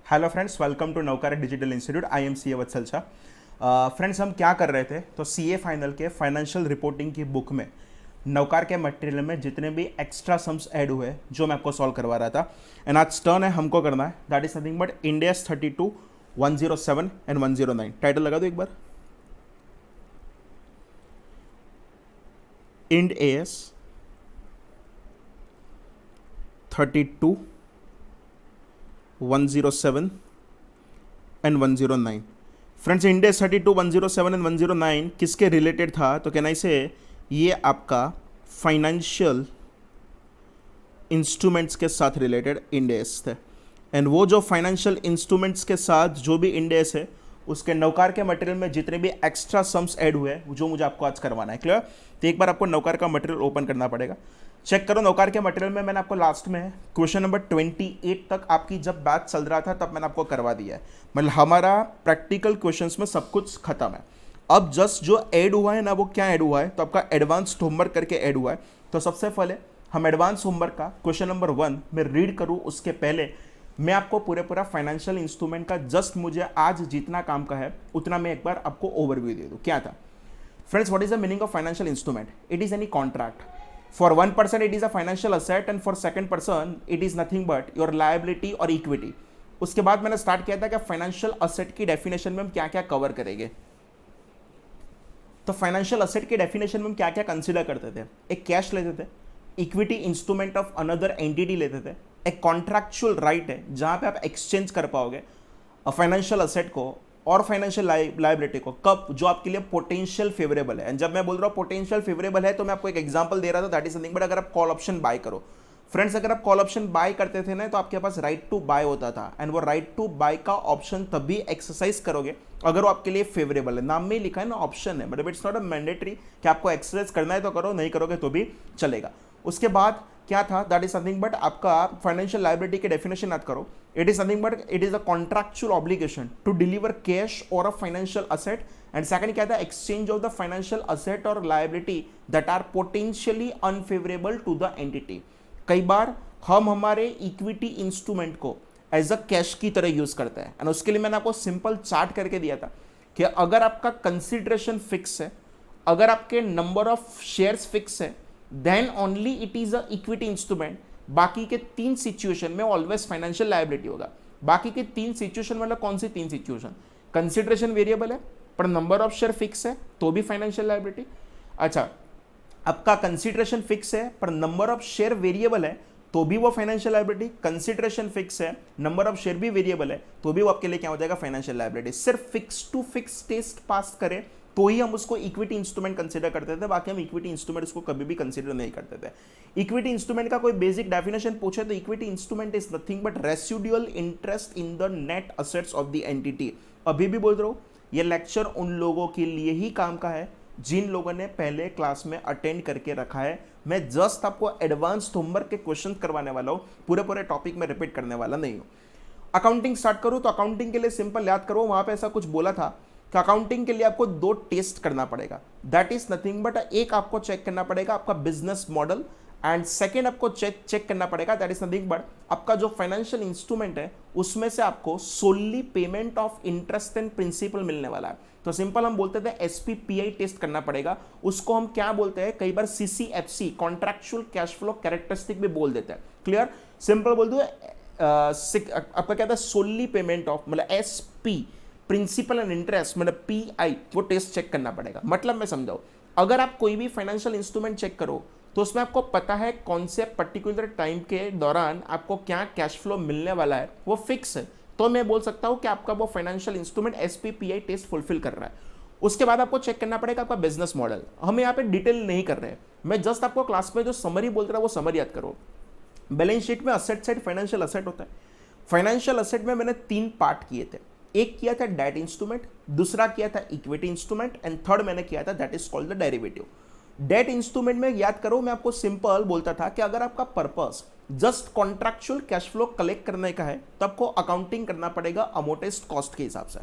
Hello friends, welcome to Navkar digital institute. I am C A Vatsal Shah. Friends, हम क्या कर रहे थे तो सी ए फाइनल के फाइनेंशियल रिपोर्टिंग की बुक में नवकार के मटेरियल में जितने भी एक्स्ट्रा सम्स ऐड हुए जो मैं आपको सॉल्व करवा रहा था। एंड आज टर्न है हमको करना है, that is nothing but India's 32, 107 and 109। Title लगा दो एक बार, Ind AS 32, 107 and 109। Friends, index 32, 107 and 109 किसके रिलेटेड था तो कहना इसे ये आपका फाइनेंशियल इंस्ट्रूमेंट्स के साथ रिलेटेड इंडेक्स थे। एंड वो जो फाइनेंशियल इंस्ट्रूमेंट्स के साथ जो भी इंडेक्स है उसके नवकार के मटेरियल में जितने भी एक्स्ट्रा सम्स ऐड हुए जो मुझे आपको आज करवाना है। क्लियर? तो एक बार आपको नवकार का मटेरियल ओपन करना पड़ेगा। चेक करो नवकार के मटेरियल में मैंने आपको लास्ट में क्वेश्चन नंबर 28 तक आपकी जब बैच चल रहा था तब मैंने आपको करवा दिया है। मतलब हमारा प्रैक्टिकल क्वेश्चंस में सब कुछ खत्म है। अब जस्ट जो ऐड हुआ है ना, वो क्या ऐड हुआ है तो आपका एडवांस्ड होमवर्क करके ऐड हुआ है। तो सबसे पहले हम एडवांस होमवर्क का क्वेश्चन नंबर 1 में रीड करूँ उसके पहले मैं आपको पूरा फाइनेंशियल इंस्ट्रूमेंट का जस्ट मुझे आज जितना काम का है उतना मैं एक बार आपको ओवरव्यू दे दूँ। क्या था friends? What is the meaning of financial instrument? It is any contract. For one person it is a financial asset and for second person it is nothing but your liability or equity. उसके बाद मैंने start किया था कि financial asset की definition में हम क्या क्या कवर करेंगे। तो फाइनेंशियल असेट की डेफिनेशन में हम क्या क्या कंसीडर करते थे? एक कैश लेते थे, equity instrument of another entity लेते थे, एक कॉन्ट्रैक्चुअल राइट है जहां पे आप एक्सचेंज कर पाओगे फाइनेंशियल असेट को और फाइनेंशियल लाइबिलिटी को, कब? जो आपके लिए पोटेंशियल फेवरेबल है। एंड जब मैं बोल रहा हूँ पोटेंशियल फेवरेबल है तो मैं आपको एक एग्जांपल दे रहा था, दैट इज समथिंग बट अगर आप कॉल ऑप्शन बाय करो फ्रेंड्स, अगर आप कॉल ऑप्शन बाय करते थे ना तो आपके पास राइट टू बाय होता था। एंड वो राइट टू बाय का ऑप्शन तभी एक्सरसाइज करोगे अगर वो आपके लिए फेवरेबल है। नाम में ही लिखा है ना, ऑप्शन है, but it's not a mandatory कि आपको एक्सरसाइज करना है तो करो, नहीं करोगे तो भी चलेगा। उसके बाद क्या था? दैट इज समथिंग बट आपका फाइनेंशियल लाइबिलिटी की डेफिनेशन याद करो। It is something but it is a contractual obligation to deliver cash और a financial asset. And second क्या था? Exchange of the financial asset और liability that are potentially unfavourable to the entity. कई बार हम हमारे इक्विटी इंस्ट्रूमेंट को as a cash की तरह यूज करते हैं। एंड उसके लिए मैंने आपको सिंपल चार्ट करके दिया था कि अगर आपका कंसिडरेशन फिक्स है, अगर आपके नंबर ऑफ शेयर्स फिक्स है, then only it is a equity instrument. बाकी के 3 सिचुएशन में ऑलवेज फाइनेंशियल लायबिलिटी होगा। बाकी के 3 सिचुएशन मतलब कौन सी 3 सिचुएशन? कंसिडरेशन वेरिएबल है पर नंबर ऑफ शेयर फिक्स है तो भी फाइनेंशियल लायबिलिटी। अच्छा, आपका कंसिडरेशन फिक्स है पर नंबर ऑफ शेयर वेरिएबल है तो भी वो फाइनेंशियल लायबिलिटी। कंसिडरेशन फिक्स है, नंबर ऑफ शेयर भी वेरिएबल है तो भी वो आपके लिए क्या हो जाएगा? Financial liability. सिर्फ fix to fix test pass करें तो ही हम उसको इक्विटी इंस्ट्रूमेंट कंसीडर करते थे, बाकी हम इक्विटी इंस्ट्रूमेंट उसको कभी भी कंसीडर नहीं करते थे। इक्विटी इंस्ट्रूमेंट का कोई बेसिक डेफिनेशन पूछे तो equity instrument is nothing but residual interest in the net assets of the entity. अभी भी बोल रहा हूं, ये लेक्चर उन लोगों के लिए ही काम का है जिन लोगों ने पहले क्लास में अटेंड करके रखा है। मैं जस्ट आपको एडवांस होमवर्क के क्वेश्चन करवाने वाला हूं, पूरे टॉपिक में रिपीट करने वाला नहीं हूं। अकाउंटिंग स्टार्ट करूं तो अकाउंटिंग के लिए सिंपल याद करो, वहां पे ऐसा कुछ बोला था कि अकाउंटिंग के लिए आपको 2 टेस्ट करना पड़ेगा। दैट इज नथिंग बट एक आपको चेक करना पड़ेगा आपका बिजनेस मॉडल, एंड सेकेंड आपको चेक करना पड़ेगा दैट इज नथिंग बट आपका जो फाइनेंशियल इंस्ट्रूमेंट है उसमें से आपको solely payment of interest and principal मिलने वाला है। तो सिंपल हम बोलते थे एसपीपीआई टेस्ट करना पड़ेगा। उसको हम क्या बोलते हैं? कई बार सीसीएफसी, कॉन्ट्रैक्चुअल कैश फ्लो कैरेक्टरिस्टिक भी बोल देते हैं। क्लियर? सिंपल बोल दो, आपका क्या था? सोली पेमेंट ऑफ मतलब एसपी, प्रिंसिपल एंड इंटरेस्ट मतलब पीआई, वो टेस्ट चेक करना पड़ेगा। मतलब मैं समझाऊं, अगर आप कोई भी फाइनेंशियल इंस्ट्रूमेंट चेक करो तो उसमें आपको पता है कौन से पर्टिकुलर टाइम के दौरान आपको क्या कैश फ्लो मिलने वाला है, वो फिक्स है, तो मैं बोल सकता हूं कि आपका वो financial instrument SPPI test fulfil कर रहा है। उसके बाद आपको चेक करना पड़ेगा आपका बिजनेस मॉडल। हम यहाँ पे डिटेल नहीं कर रहे हैं, मैं जस्ट आपको क्लास में जो समरी बोल रहा है वो समरी याद करो। बैलेंस शीट में असेट साइड फाइनेंशियल असेट होता है। फाइनेंशियल असेट में मैंने 3 पार्ट किए थे। एक किया था डेट इंस्ट्रूमेंट, दूसरा किया था इक्विटी इंस्ट्रूमेंट, एंड थर्ड मैंने किया था that is called the derivative. Debt instrument में याद करो, मैं आपको सिंपल बोलता था कि अगर आपका purpose just contractual cash flow collect करने का है तो आपको अकाउंटिंग करना पड़ेगा अमोर्टाइज्ड कॉस्ट के हिसाब से।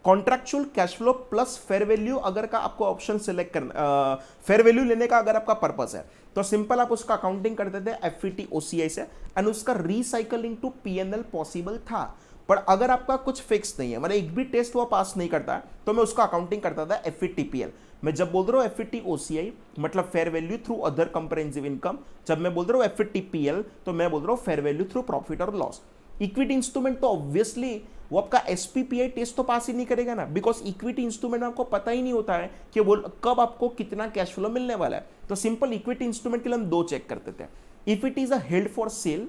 Contractual cash flow plus fair value अगर का आपको ऑप्शन सिलेक्ट करना, फेयर वैल्यू लेने का अगर आपका पर्पस है तो सिंपल आप उसका अकाउंटिंग करते थे एफईटी ओसीआई से, एंड उसका रिसाइकलिंग टू पीएनएल पॉसिबल था। पर अगर आपका कुछ फिक्स नहीं है, मतलब एक भी टेस्ट वो पास नहीं करता है, तो मैं उसका अकाउंटिंग करता था FVTPL। मैं जब बोल रहा हूँ FVTOCI मतलब fair value through other comprehensive income, जब मैं बोल रहा हूँ FVTPL तो मैं बोल रहा हूँ फेयर वैल्यू थ्रू प्रॉफिट और लॉस। इक्विटी इंस्ट्रूमेंट तो ऑब्वियसली वो आपका SPPI टेस्ट तो पास ही नहीं करेगा ना, बिकॉज इक्विटी इंस्ट्रूमेंट में आपको पता ही नहीं होता है कि वो कब आपको कितना कैश फ्लो मिलने वाला है। तो सिंपल इक्विटी इंस्ट्रूमेंट के लिए हम दो चेक करते थे। If it is a held for sale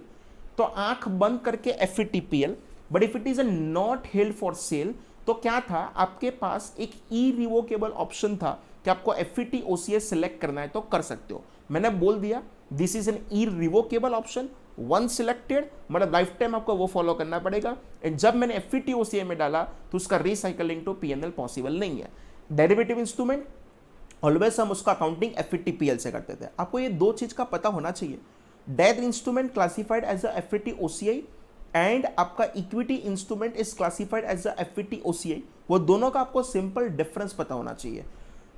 तो आंख बंद करके FVTPL, but if it is a not held for sale तो क्या था, आपके पास एक इरिवोकेबल ऑप्शन था कि आपको FVTOCI सिलेक्ट करना है तो कर सकते हो। मैंने बोल दिया this is an irrevocable option, one selected मतलब लाइफ टाइम आपको वो फॉलो करना पड़ेगा। एंड जब मैंने FVTOCI में डाला तो उसका रिसाइकलिंग टू PNL पॉसिबल नहीं है। डेरिवेटिव इंस्ट्रूमेंट ऑलवेज हम उसका अकाउंटिंग FVTPL से करते थे। आपको ये दो चीज का पता होना चाहिए। Debt instrument classified as a FVTOCI and आपका equity instrument is classified as a FVTOCI, वो दोनों का आपको सिंपल डिफरेंस पता होना चाहिए।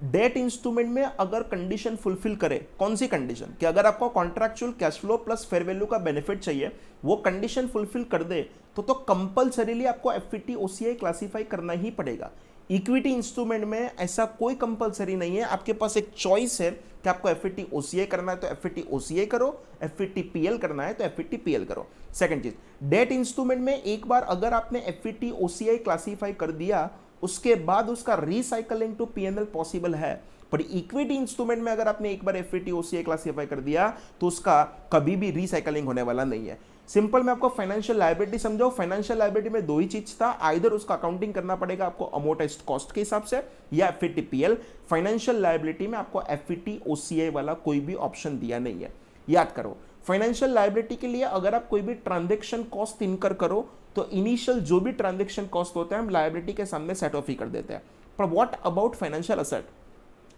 डेट इंस्ट्रूमेंट में अगर कंडीशन फुलफिल करे, कौन सी कंडीशन, कि अगर आपको contractual cash flow plus fair value का बेनिफिट चाहिए, वो कंडीशन फुलफिल कर दे तो कंपल्सरीली आपको FVTOCI क्लासिफाई करना ही पड़ेगा। इक्विटी इंस्ट्रूमेंट में ऐसा कोई कंपलसरी नहीं है, आपके पास एक चॉइस है कि आपको FVTOCI करना है तो FVTOCI करो, FVTPL करना है तो FVTPL करो। सेकंड चीज, डेट इंस्ट्रूमेंट में एक बार अगर आपने FVTOCI क्लासिफाई कर दिया उसके बाद उसका रिसाइकलिंग टू PNL पॉसिबल है। पर इक्विटी इंस्ट्रूमेंट में अगर आपने एक बार FVTOCI क्लासिफाई कर दिया तो उसका कभी भी रिसाइकलिंग होने वाला नहीं है। सिंपल मैं आपको फाइनेंशियल लायबिलिटी समझाऊं, फाइनेंशियल लायबिलिटी में दो ही चीज था, आइदर उसका अकाउंटिंग करना पड़ेगा आपको अमोर्टाइज्ड कॉस्ट के हिसाब से या FVTPL। फाइनेंशियल लायबिलिटी में आपको FVTOCI वाला कोई भी ऑप्शन दिया नहीं है, याद करो। फाइनेंशियल लायबिलिटी के लिए अगर आप कोई भी ट्रांजेक्शन कॉस्ट इनकर करो तो इनिशियल जो भी ट्रांजेक्शन कॉस्ट होता है हम लायबिलिटी के सामने सेट ऑफ ही कर देते हैं। पर what about financial asset,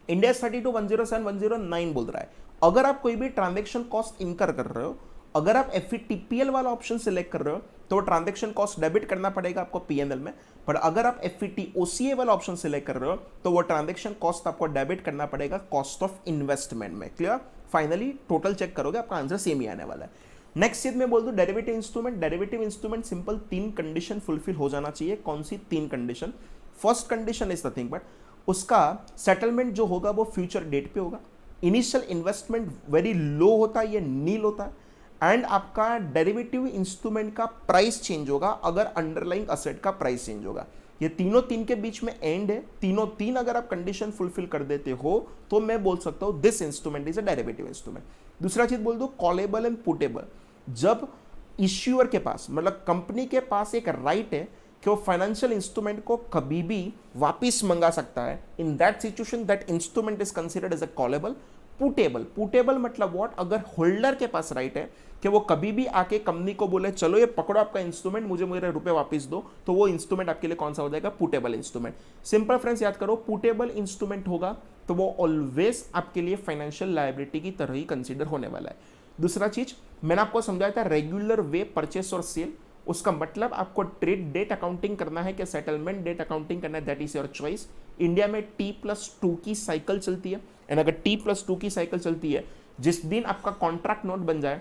India 32107109 बोल रहा है अगर आप कोई भी ट्रांजेक्शन कॉस्ट इनकर कर रहे हो, अगर आप FVTPL वाला ऑप्शन सिलेक्ट कर रहे हो तो वो ट्रांजेक्शन कॉस्ट डेबिट करना पड़ेगा आपको PNL में। पर अगर आप FVTOCI वाला ऑप्शन सिलेक्ट कर रहे हो तो वो ट्रांजेक्शन कॉस्ट आपको डेबिट करना पड़ेगा कॉस्ट ऑफ इन्वेस्टमेंट में। क्लियर? फाइनली टोटल चेक करोगे आपका आंसर सेम ही आने वाला है। नेक्स्ट चीज मैं बोल दूं derivative instrument. Derivative instrument simple तीन कंडीशन फुलफिल हो जाना चाहिए। कौन सी तीन condition? First condition is nothing but उसका सेटलमेंट जो होगा वो फ्यूचर डेट पे होगा, इनिशियल इन्वेस्टमेंट वेरी लो होता है, ये नील होता है, एंड आपका डेरिवेटिव इंस्ट्रूमेंट का प्राइस चेंज होगा अगर अंडरलाइंग असेट का प्राइस चेंज होगा। ये तीनों तीन के बीच में एंड है, तीनों तीन अगर आप कंडीशन फुलफिल कर देते हो तो मैं बोल सकता हूं this instrument is a derivative instrument. दूसरा चीज बोल दो कॉलेबल एंड पुटेबल। जब इश्यूअर के पास मतलब कंपनी के पास एक राइट है कि वो फाइनेंशियल इंस्ट्रूमेंट को कभी भी वापिस मंगा सकता है, in that situation that instrument is considered as a callable. Puttable, puttable मतलब व्हाट, अगर होल्डर के पास राइट है कि वो कभी भी आके कंपनी को बोले चलो ये पकड़ो आपका इंस्ट्रूमेंट, मुझे मेरे रुपए वापस दो, तो वो इंस्ट्रूमेंट आपके लिए कौन सा हो जाएगा? Puttable instrument. सिंपल फ्रेंड्स याद करो, पुटेबल इंस्ट्रूमेंट होगा तो वो ऑलवेज आपके लिए फाइनेंशियल लायबिलिटी की तरह ही कंसिडर होने वाला है। दूसरा चीज मैंने आपको समझाया था रेगुलर वे परचेस और सेल, उसका मतलब आपको ट्रेड डेट अकाउंटिंग करना है कि सेटलमेंट डेट अकाउंटिंग करना है, that is your choice. India में T+2 की साइकिल चलती है, एंड अगर T+2 की साइकिल चलती है, जिस दिन आपका कॉन्ट्रैक्ट नोट बन जाए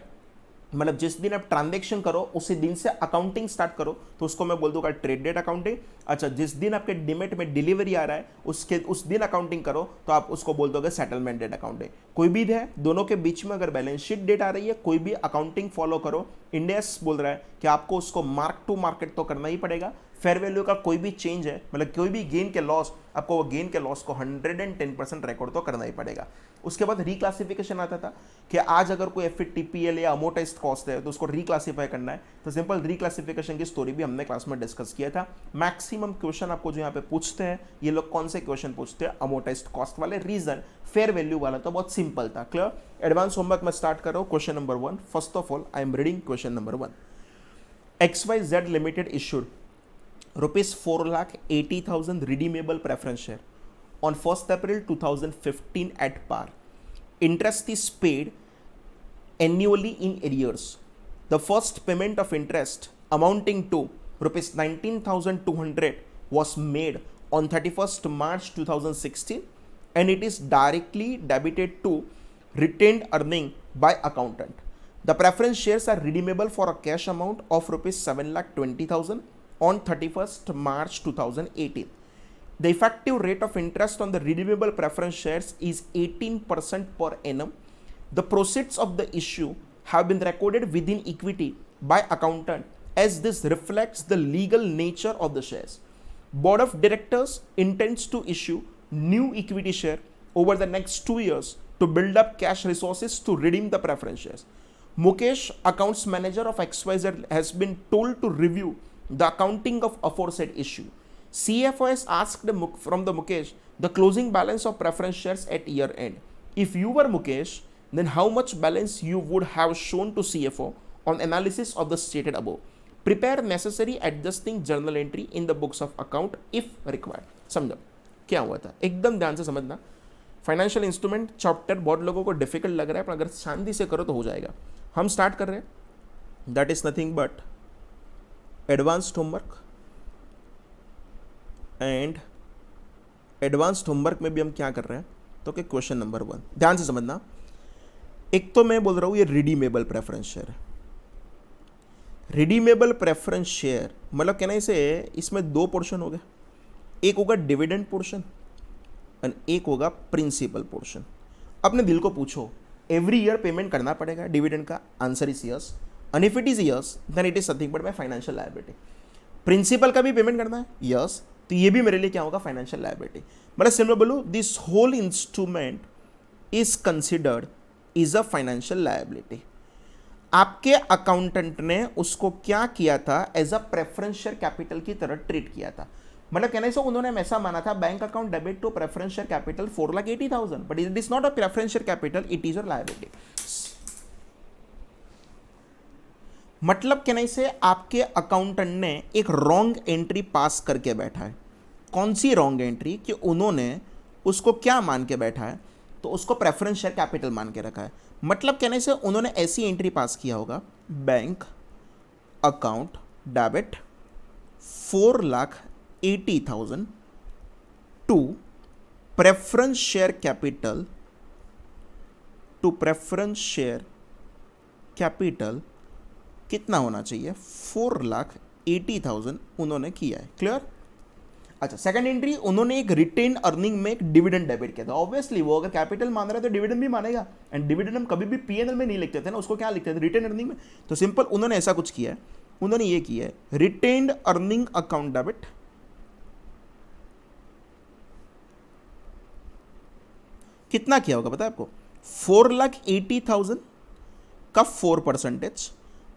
मतलब जिस दिन आप ट्रांजेक्शन करो उसी दिन से अकाउंटिंग स्टार्ट करो तो उसको मैं बोल दूंगा ट्रेड डेट अकाउंटिंग। अच्छा, जिस दिन आपके डिमेट में डिलीवरी आ रहा है उसके उस दिन अकाउंटिंग करो तो आप उसको बोल दोगे सेटलमेंट डेट अकाउंटिंग। कोई भी है दोनों के बीच में अगर बैलेंस शीट डेट आ रही है कोई भी अकाउंटिंग फॉलो करो। इंडियस बोल रहा है कि आपको उसको मार्क टू मार्केट तो करना ही पड़ेगा। फेयर वैल्यू का कोई भी चेंज है मतलब कोई भी गेन के लॉस, आपको वो गेन के लॉस को 110% रिकॉर्ड तो करना ही पड़ेगा। उसके बाद रिक्लासिफिकेशन आता था कि आज अगर कोई FVTPL या अमोर्टाइज्ड कॉस्ट है तो उसको रिक्लासिफाई करना है, तो सिंपल रिक्लासिफिकेशन की स्टोरी भी हमने क्लास में डिस्कस किया था। मैक्सिमम क्वेश्चन आपको जो यहाँ पे पूछते हैं ये लोग कौन से क्वेश्चन पूछते हैं? अमोर्टाइज्ड कॉस्ट वाले। रीजन फेयर वैल्यू वाला तो बहुत सिंपल था। क्लियर? एडवांस होमवर्क में स्टार्ट करो। Question number 1, first of all I am reading question number 1। XYZ limited issued ₹4,80,000 redeemable preference share on 1st April 2015 at par. Interest is paid annually in arrears. The first payment of interest amounting to ₹19,200 was made on 31st March 2016 and it is directly debited to retained earning by accountant. The preference shares are redeemable for a cash amount of ₹7,20,000 on 31st March 2018. The effective rate of interest on the redeemable preference shares is 18% per annum. The proceeds of the issue have been recorded within equity by accountant as this reflects the legal nature of the shares. Board of Directors intends to issue new equity share over the next 2 years to build up cash resources to redeem the preference shares. Mukesh, accounts manager of XYZ, has been told to review the accounting of aforesaid issue. CFO has asked from the Mukesh the closing balance of preference shares at year end. If you were Mukesh, then how much balance you would have shown to CFO on analysis of the stated above. Prepare necessary adjusting journal entry in the books of account if required. समझो क्या हुआ था, एकदम ध्यान से समझना. Financial instrument chapter बहुत लोगों को डिफिकल्ट लग रहा है, पर अगर शांति से करो तो हो जाएगा. हम स्टार्ट कर रहे हैं. That is nothing but advanced homework. And advanced homework में भी हम क्या कर रहे हैं, तो कि क्वेश्चन नंबर 1 ध्यान से समझना. एक तो मैं बोल रहा हूँ ये रिडीमेबल प्रेफरेंस शेयर है. रिडीमेबल प्रेफरेंस शेयर मतलब कहने से इसमें 2 पोर्शन हो गए. एक होगा डिविडेंड पोर्शन और एक होगा प्रिंसिपल पोर्शन. अपने दिल को पूछो, एवरी ईयर पेमेंट करना पड़ेगा डिविडेंड का? Answer is yes. And if it is yes then it is nothing but my financial liability. Principal का भी पेमेंट करना है? यस. तो ये भी मेरे लिए क्या होगा? Financial liability. मतलब सिंपल बोलूं, this whole instrument is considered is a financial liability. आपके अकाउंटेंट ने उसको क्या किया था? As a preference share capital की तरह ट्रीट किया था. मतलब कहने से उन्होंने ऐसा माना था, bank account debit to preference share capital 4,80,000, but it is not a preference share capital, it is a liability. मतलब कहने से आपके अकाउंटेंट ने एक रॉन्ग एंट्री पास करके बैठा है. कौन सी रॉन्ग एंट्री? कि उन्होंने उसको क्या मान के बैठा है? तो उसको प्रेफरेंस शेयर कैपिटल मान के रखा है. मतलब कहने से उन्होंने ऐसी एंट्री पास किया होगा, bank account debit 4,80,000 to preference share capital कितना होना चाहिए? 4,80,000 उन्होंने किया है. क्लियर? अच्छा, सेकंड एंट्री उन्होंने एक रिटेन अर्निंग में एक डिविडेंड डेबिट किया था. ऑब्वियसली वो अगर कैपिटल मान रहा है तो डिविडेंड भी मानेगा. एंड डिविडेंड हम कभी भी पीएनएल में नहीं लिखते थे ना, उसको क्या लिखते थे? रिटेन अर्निंग में. तो सिंपल उन्होंने ऐसा कुछ किया है. उन्होंने ये किया है, रिटेन्ड अर्निंग अकाउंट डेबिट कितना किया होगा पता है आपको? 4,80,000 का 4%.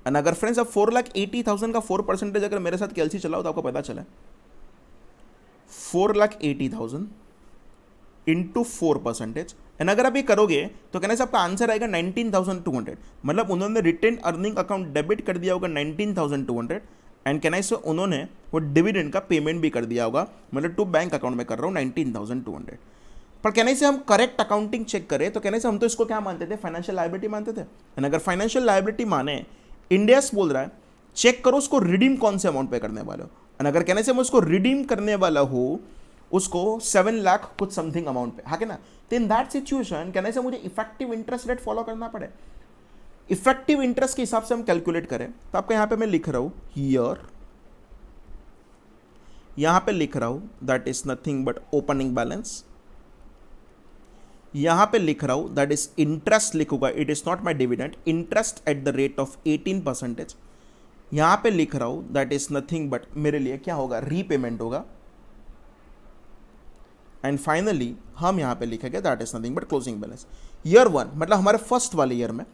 एंड अगर फ्रेंड्स अब 4,80,000 का 4% अगर मेरे साथ कैलसी चलाओ तो आपको पता चला 4,80,000 इंटू 4%. एंड अगर आप ये करोगे तो कहने से आपका आंसर आएगा 19,200. मतलब उन्होंने रिटेन अर्निंग अकाउंट डेबिट कर दिया होगा 19,200. एंड कहने से उन्होंने वो डिविडेंड का पेमेंट भी कर दिया होगा. मतलब टू बैंक अकाउंट में कर रहा हूँ 19,200. पर कहने से हम करेक्ट अकाउंटिंग चेक करें तो कहने से हम तो इसको क्या मानते थे? फाइनेंशियल लायबिलिटी मानते थे. एंड अगर फाइनेंशियल लायबिलिटी माने, इंडियस बोल रहा है चेक करो उसको रिडीम कौन से अमाउंट पे करने वाले हो. एंड अगर कहने से मैं उसको रिडीम करने वाला हूं उसको 7 लाख कुछ समथिंग अमाउंट पे, हाँ कि ना? तो इन दैट सिचुएशन कहने से मुझे इफेक्टिव इंटरेस्ट रेट फॉलो करना पड़े. इफेक्टिव इंटरेस्ट के हिसाब से हम कैलकुलेट करें तो आपको यहां पे मैं लिख रहा हूं ईयर, यहां पे लिख रहा हूं that is nothing but opening balance. यहां पे लिख रहा हूं दैट इज इंटरेस्ट लिखूंगा, it is not my dividend, interest at the rate of 18%. यहां पे लिख रहा हूं दैट इज नथिंग बट मेरे लिए क्या होगा? रीपेमेंट होगा. एंड फाइनली हम यहां पे लिखेंगे that is nothing but closing balance. Year 1 मतलब हमारे फर्स्ट वाले ईयर में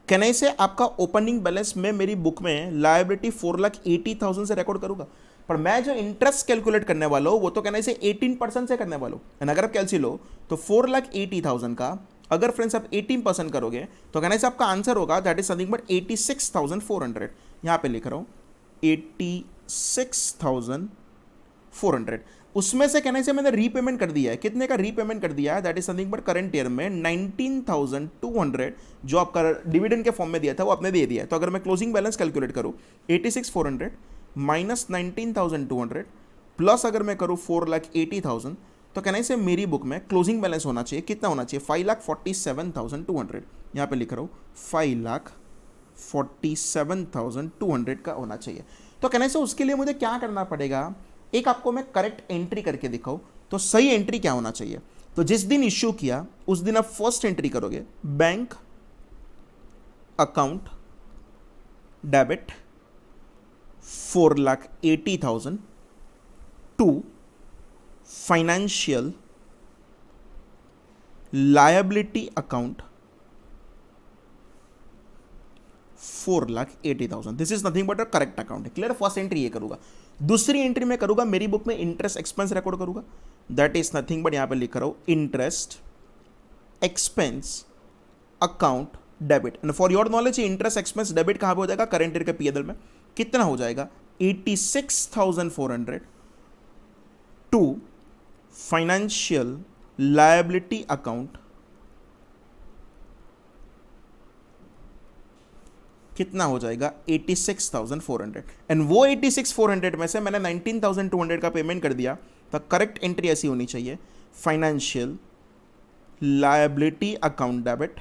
कहने से आपका ओपनिंग बैलेंस में मेरी बुक में लायबिलिटी 4,80,000 से रिकॉर्ड करूंगा. पर मैं जो इंटरेस्ट कैलकुलेट करने वाला हूं वो तो कहने से 18% से करने वाला हूं. एंड अगर आप कैलसी लो तो 4,80,000 का अगर फ्रेंड्स आप 18% करोगे तो कहने से आपका आंसर होगा दैट इज नथिंग बट 86,400. यहां पे लिख रहा हूं 86,400. उसमें से कहने से मैंने रीपेमेंट कर दिया है. कितने का रीपेमेंट कर दिया है? That is nothing but current year में 19,200 जो आपका डिविडेंड के फॉर्म में दिया था वो आपने दे दिया है. तो अगर मैं क्लोजिंग बैलेंस कैलकुलेट करूं 86,400 माइनस 19,200 प्लस अगर मैं करूं 4,80,000 तो कहने से मेरी बुक में क्लोजिंग बैलेंस होना चाहिए. कितना होना चाहिए? 5,47,200. यहां पे लिख रहा हूं 5,47,200 का होना चाहिए. तो कहने से उसके लिए मुझे क्या करना पड़ेगा, एक आपको मैं करेक्ट एंट्री करके दिखाऊं, तो सही एंट्री क्या होना चाहिए। तो जिस दिन इश्यू किया उस दिन आप फर्स्ट एंट्री करोगे, bank account debit 4,80,000 to financial liability account 4,80,000। This is nothing but a correct account है। क्लियर, फर्स्ट एंट्री ये करूंगा। दूसरी एंट्री में करूंगा, मेरी बुक में इंटरेस्ट एक्सपेंस रिकॉर्ड करूंगा, दैट इज नथिंग बट यहां पे लिख रहा हूं interest expense account debit. And for your knowledge ये इंटरेस्ट एक्सपेंस डेबिट कहां पे हो जाएगा, करेंट ईयर के पीएनएल में कितना हो जाएगा 86,400 टू फाइनेंशियल लायबिलिटी अकाउंट कितना हो जाएगा 86,400। एंड वो 86,400 में से मैंने 19,200 का पेमेंट कर दिया, तो करेक्ट एंट्री ऐसी होनी चाहिए, financial liability account debit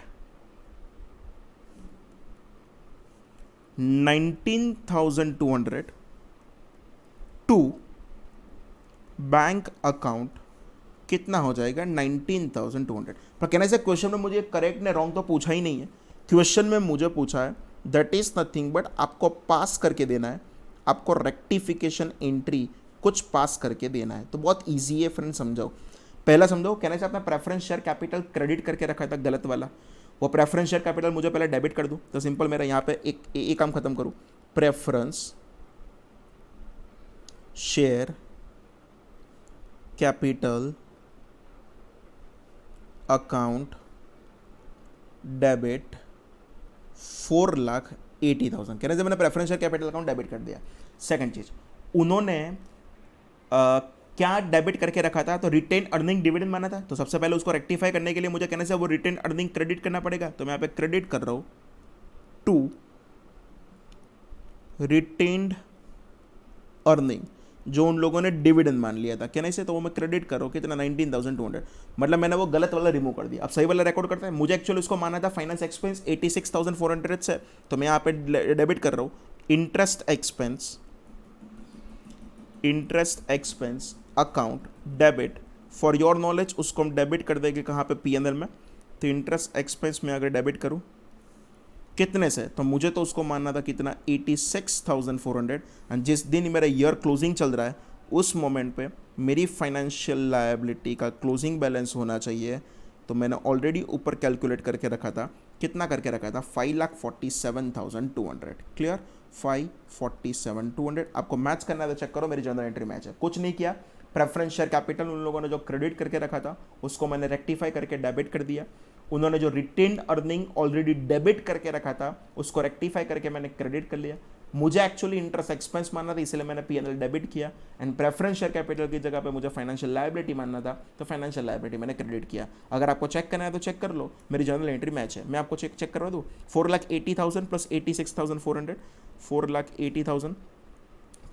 19,200 to bank account कितना हो जाएगा 19,200। पर कहने से क्वेश्चन में मुझे करेक्ट ने रॉन्ग तो पूछा ही नहीं है, क्वेश्चन में मुझे पूछा है दैट इज नथिंग बट आपको पास करके देना है, आपको रेक्टिफिकेशन एंट्री कुछ पास करके देना है। तो बहुत इजी है फ्रेंड, समझाओ। पहला समझो, कहने से अपना प्रेफरेंस शेयर कैपिटल क्रेडिट करके रखा था गलत वाला, वो प्रेफरेंस शेयर कैपिटल मुझे पहले डेबिट कर दूं, तो सिंपल मेरा यहाँ पे एक काम खत्म करूं, preference share capital account debit 4,80,000। कह रहे थे मैंने preference share capital account debit कर दिया। सेकंड चीज, उन्होंने क्या डेबिट करके रखा था, तो रिटेन अर्निंग डिविडेंड माना था, तो सबसे पहले उसको रेक्टिफाई करने के लिए मुझे कहने से वो रिटेन अर्निंग क्रेडिट करना पड़ेगा, तो मैं यहाँ पे क्रेडिट कर रहा हूं टू रिटेन्ड अर्निंग, जो उन लोगों ने डिविडेंड मान लिया था कहने से, तो वो मैं क्रेडिट कर रहा हूँ कितना 19,200। मतलब मैंने वो गलत वाला रिमूव कर दिया। अब सही वाला रिकॉर्ड करते हैं, मुझे एक्चुअली उसको माना था फाइनेंस एक्सपेंस 86,400 से, तो मैं यहाँ पे डेबिट कर रहा हूँ interest expense account debit. For your knowledge उसको हम डेबिट कर देंगे कहाँ पे, पीएनएल में। तो इंटरेस्ट एक्सपेंस में अगर डेबिट करूँ कितने से, तो मुझे तो उसको मानना था कितना 86,400। एंड जिस दिन मेरा ईयर क्लोजिंग चल रहा है उस मोमेंट पे मेरी फाइनेंशियल लायबिलिटी का क्लोजिंग बैलेंस होना चाहिए, तो मैंने ऑलरेडी ऊपर कैलकुलेट करके रखा था, कितना करके रखा था 5,47,200। क्लियर, 5,47,200। आपको मैच करना है तो चेक करो, मेरी जनरल एंट्री मैच है। कुछ नहीं किया, प्रेफरेंस शेयर कैपिटल उन लोगों ने जो क्रेडिट करके रखा था उसको मैंने रेक्टिफाई करके डेबिट कर दिया, उन्होंने जो रिटेन्ड अर्निंग ऑलरेडी डेबिट करके रखा था उसको रेक्टिफाई करके मैंने क्रेडिट कर लिया। मुझे एक्चुअली इंटरेस्ट एक्सपेंस मानना था, इसलिए मैंने पीएनएल डेबिट किया। एंड प्रेफरेंस शेयर कैपिटल की जगह पे मुझे फाइनेंशियल लायबिलिटी मानना था, तो फाइनेंशियल लायबिलिटी मैंने क्रेडिट किया। अगर आपको चेक करना है तो चेक कर लो, मेरी जर्नल एंट्री मैच है। मैं आपको चेक करवा दूँ, 4,80,000 प्लस 86,400, 4,80,000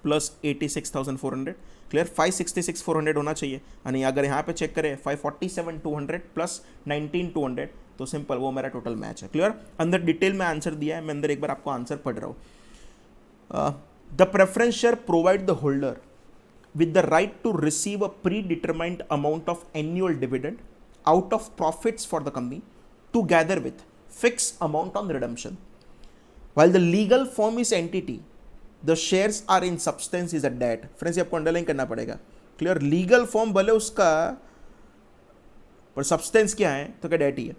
प्लस 86,400, क्लियर, 566,400 होना चाहिए। यानी अगर यहाँ पे चेक करें 547,200 प्लस 19,200, तो सिंपल वो मेरा टोटल मैच है। क्लियर, अंदर डिटेल में आंसर दिया है, मैं अंदर एक बार आपको आंसर पढ़ रहा हूँ। The preference share provide the holder with the right to receive a predetermined amount of annual dividend out of profits for the company together with fixed amount on redemption. While the legal form is entity, the shares are in substance is a debt. Friends, ये आपको underline करना पड़ेगा। Clear, legal form भले उसका पर substance क्या है, तो क्या डेट ही है।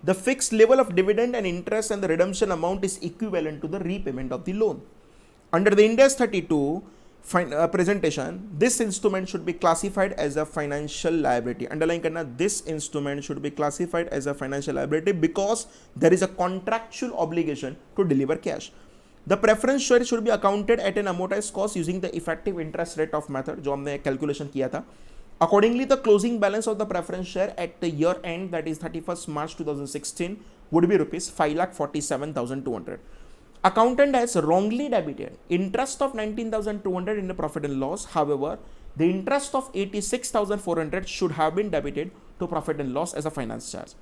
The fixed level of dividend and interest and the redemption amount is equivalent to the repayment of the loan. Under the Ind AS 32 presentation, this instrument should be classified as a financial liability. Underline करना, this instrument should be classified as a financial liability because there is a contractual obligation to deliver cash. The preference share should be accounted at an amortized cost using the effective interest rate of method, जो हमने calculation किया था. Accordingly, the closing balance of the preference share at the year end, that is 31st March 2016, would be rupees 5,47,200. Accountant has wrongly debited interest of 19,200 in the profit and loss. However, the interest of 86,400 should have been debited to profit and loss as a finance charge.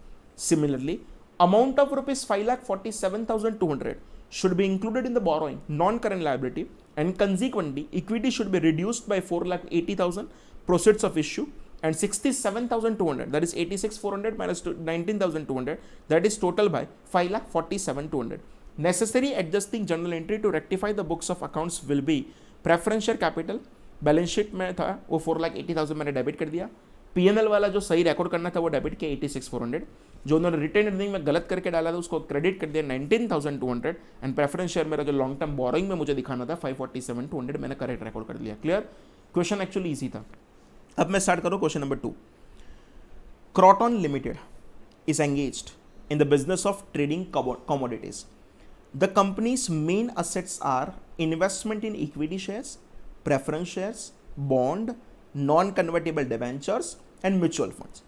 Similarly, amount of rupees 5,47,200 should be included in the borrowing non-current liability and consequently equity should be reduced by 4,80,000 proceeds of issue, and 67,200, that is 86,400 minus 19,200, that is total by 5,47,200. Necessary adjusting journal entry to rectify the books of accounts will be preference share capital balance sheet में था वो 4,80,000 मैंने debit कर दिया, PNL वाला जो सही record करना था वो डेबिट किया 86,400, जो उन्होंने रिटेन अर्निंग में गलत करके डाला था उसको क्रेडिट कर दिया 19,200, एंड प्रेफरेंस शेयर मेरा जो लॉन्ग टर्म बोरोइंग में मुझे दिखाना था 547,200 मैंने करेक्ट रिकॉर्ड कर दिया. क्लियर? क्वेश्चन एक्चुअली इजी था. अब मैं स्टार्ट करूँ question number 2. Croton limited is engaged in the business of trading commodities. The company's main assets are investment in equity shares, preference shares, bond, non-convertible debentures, and mutual funds.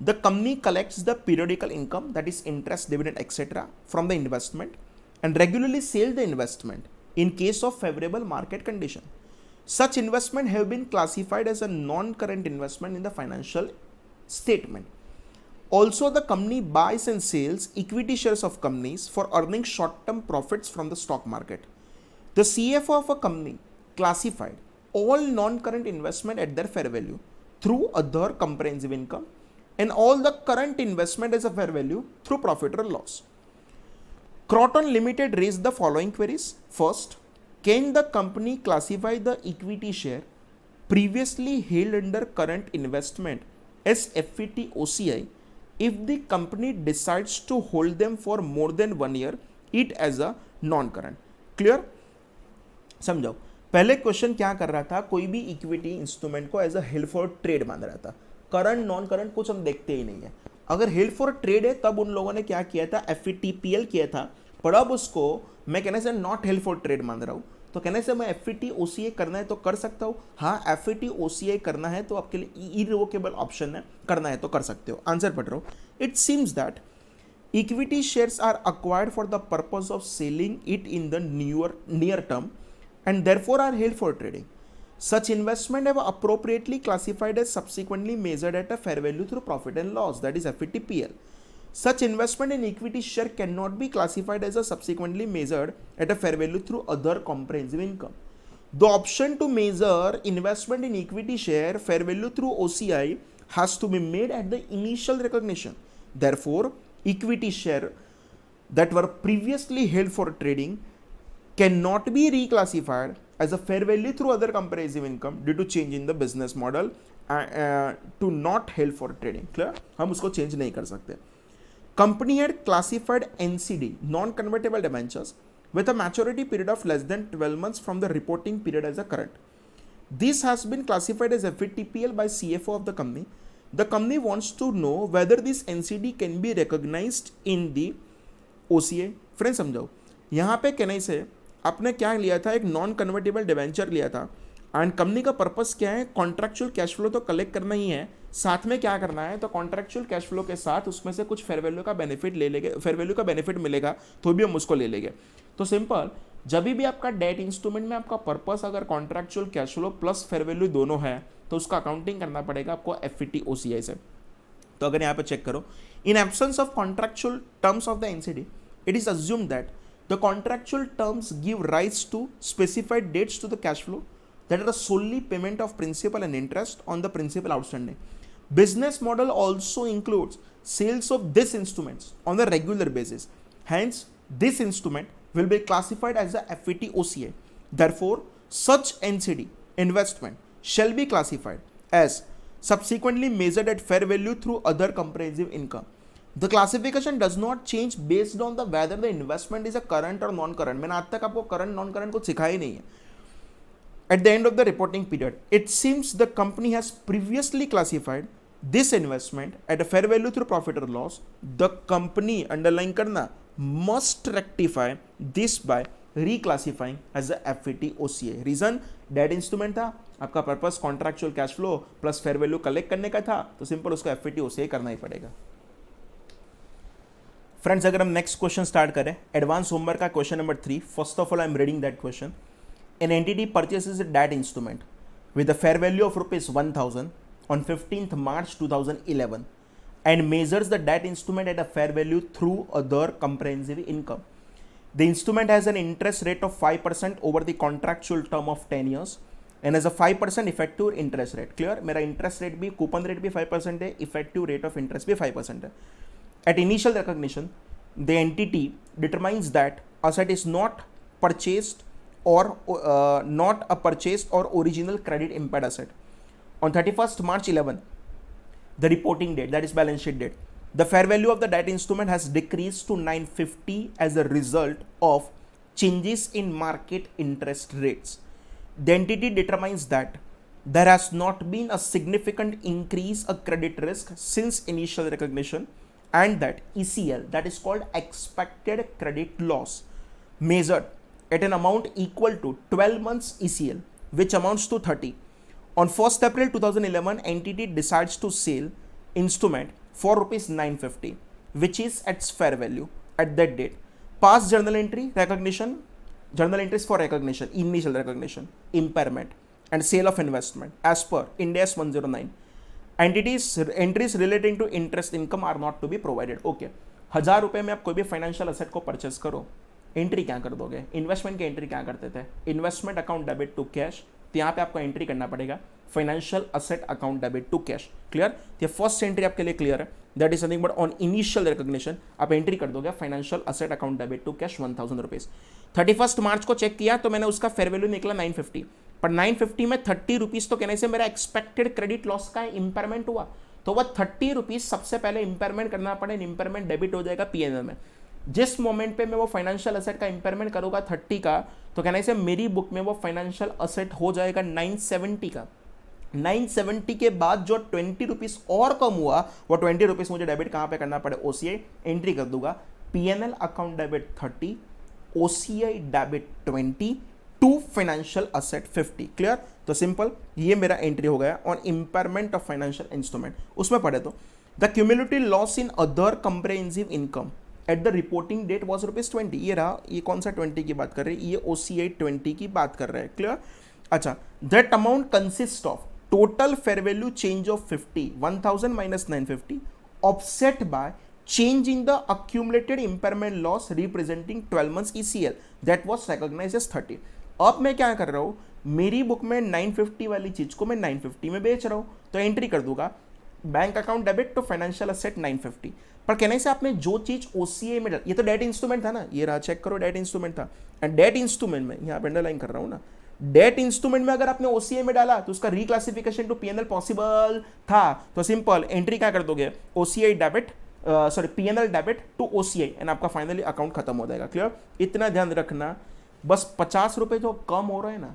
The company collects the periodical income, that is interest, dividend, etc. from the investment and regularly sells the investment in case of favorable market condition. Such investment have been classified as a non-current investment in the financial statement. Also, the company buys and sells equity shares of companies for earning short-term profits from the stock market. The CFO of a company classified all non-current investment at their fair value through other comprehensive income and all the current investment as a fair value through profit or loss. Croton Limited raised the following queries. First, can the company classify the equity share previously held under current investment as FET OCI if the company decides to hold them for more than 1 year it as a non-current? Clear? समझाओ. पहले question क्या कर रहा था, कोई भी equity instrument को as a held for trade मान रहा था. करंट नॉन करंट कुछ हम देखते ही नहीं है. अगर हेल्ड फॉर ट्रेड है तब उन लोगों ने क्या किया था, FETPL किया था, पर अब उसको मैं कहने से नॉट हेल्ड फॉर ट्रेड मान रहा हूं, तो कहने से मैं FET OCA करना है तो कर सकता हूं. हाँ, FET OCA करना है तो आपके लिए इरिवोकेबल ऑप्शन है, करना है तो कर सकते हो. आंसर पढ़ रहा हूं. It seems that equity shares are acquired for the purpose of selling it in the near term and therefore are held for trading. Such investment have appropriately classified as subsequently measured at a fair value through profit and loss, that is FETPL. Such investment in equity share cannot be classified as a subsequently measured at a fair value through other comprehensive income. The option to measure investment in equity share fair value through OCI has to be made at the initial recognition. Therefore, equity share that were previously held for trading cannot be reclassified as a fair value through other comprehensive income due to change in the business model to not held for trading. Clear? हम उसको change नहीं कर सकते. Company had classified NCD, non-convertible debentures, with a maturity period of less than 12 months from the reporting period as a current. This has been classified as FETPL by CFO of the company. The company wants to know whether this NCD can be recognized in the OCA. Friends समझाओ. यहाँ पे कहने से आपने क्या लिया था, एक नॉन कन्वर्टेबल डिवेंचर लिया था, एंड कंपनी का पर्पस क्या है, कॉन्ट्रैक्चुअल कैश फ्लो तो कलेक्ट करना ही है, साथ में क्या करना है, तो कॉन्ट्रैक्चुअल कैश फ्लो के साथ उसमें से कुछ फेयर वैल्यू का बेनिफिट ले लेंगे, फेयर वैल्यू का बेनिफिट मिलेगा तो भी हम उसको ले लेंगे. तो सिंपल, जब भी आपका डेट इंस्ट्रूमेंट में आपका पर्पस अगर contractual cash flow plus fair value दोनों है तो उसका अकाउंटिंग करना पड़ेगा आपको FET OCI से. तो अगर यहाँ पे चेक करो, in absence of contractual terms of the NCD, it is assumed that the contractual terms give rise to specified dates to the cash flow that are solely payment of principal and interest on the principal outstanding. Business model also includes sales of these instruments on a regular basis. Hence, this instrument will be classified as a FET OCA. Therefore, such NCD investment shall be classified as subsequently measured at fair value through other comprehensive income. The classification does not change based on the whether the investment is a current or non-current. मैंने आज तक आपको current non-current कुछ सिखाया ही नहीं है. At the end of the reporting period, it seems the company has previously classified this investment at a fair value through profit or loss. The company, underline करना, must rectify this by reclassifying as a FET OCA. Reason, debt instrument था, आपका purpose contractual cash flow plus fair value collect करने का था, तो simple उसको FET OCA करना ही पड़ेगा. फ्रेंड्स, अगर हम नेक्स्ट क्वेश्चन स्टार्ट करें, एडवांस होमवर्क का question number 3. First of all I am reading that question. An entity purchases a debt instrument with a fair value of ₹1,000 on 15th March 2011 and measures the debt instrument at a fair value through other comprehensive income. The instrument has an interest rate of 5% over the contractual term of 10 years and has a 5% effective interest rate. Clear? मेरा interest rate भी coupon rate भी 5% है, effective rate of interest भी 5% है. At initial recognition, the entity determines that asset is not purchased or not a purchased or original credit impaired asset. On 31st March 11, the reporting date, that is balance sheet date, the fair value of the debt instrument has decreased to 950 as a result of changes in market interest rates. The entity determines that there has not been a significant increase of credit risk since initial recognition and that ECL, that is called expected credit loss, measured at an amount equal to 12 months ECL, which amounts to 30. On 1st April 2011, entity decides to sell instrument for rupees 950, which is its fair value at that date. Past journal entry, recognition, journal entries for recognition, initial recognition, impairment, and sale of investment as per Ind AS 109. Entities entries relating to interest income are not to be provided. Okay, 1000 रुपए में आप कोई भी financial asset को purchase करो, entry क्या कर दोगे? इन्वेस्टमेंट की एंट्री क्या करते थे? Investment account debit to cash, तो यहाँ पे आपको एंट्री करना पड़ेगा financial asset account debit to cash. Clear? ये फर्स्ट एंट्री आपके लिए क्लियर है. That is something but on initial recognition आप एंट्री कर दोगे financial asset account debit to cash 1000 rupees. 31 March को चेक किया तो मैंने उसका फेयर वैल्यू निकला 950, पर 950 में 30 रुपीज तो कहने से मेरा एक्सपेक्टेड क्रेडिट लॉस का इंपेयरमेंट हुआ, तो वह 30 रुपीज सबसे पहले इंपेयरमेंट करना पड़े. इंपेयरमेंट डेबिट हो जाएगा पीएनएल में. जिस मोमेंट पे मैं वो फाइनेंशियल असेट का इंपेयरमेंट करूंगा 30 का, तो कहने से मेरी बुक में वो फाइनेंशियल असेट हो जाएगा 970 का. 970 के बाद जो 20 रुपीज और कम हुआ, वो 20 रुपीज मुझे डेबिट कहां पे करना पड़े? ओसीआई एंट्री कर दूंगा. PNL account debit 30, OCI debit 20 to financial asset 50. Clear? तो सिंपल, ये मेरा एंट्री हो गया on impairment of financial instrument. उसमें पढ़े तो the cumulative loss in other comprehensive income at the reporting date was ₹20. ये रहा, ये कौन सा 20 की बात कर रहे हैं? ये ओसीआई 20 की बात कर रहे हैं. क्लियर? अच्छा, that amount consist of total fair value change of 50, 1000 minus 950, offset by change in the accumulated impairment loss representing 12 months ECL that was recognized as 30. अब मैं क्या कर रहा हूं, मेरी बुक में 950 वाली चीज को मैं 950 में बेच रहा हूं, तो एंट्री कर दूंगा bank account debit to financial asset 950. पर कहने से आपने जो चीज ओसीए में, ये तो डेट इंस्ट्रूमेंट था ना, ये रहा, चेक करो, डेट इंस्ट्रूमेंट था. एंड डेट इंस्ट्रूमेंट में यहां पे अंडरलाइन कर रहा हूं ना, डेट इंस्ट्रूमेंट में अगर आपने ओसीए में डाला तो उसका रिक्लासिफिकेशन टू पीएनएल पॉसिबल था. तो सिंपल एंट्री क्या कर दोगे? OCI debit, sorry PNL debit to OCI, and आपका फाइनली अकाउंट खत्म हो जाएगा. क्लियर? इतना ध्यान रखना. बस 50 रुपए जो कम हो रहे हैं ना,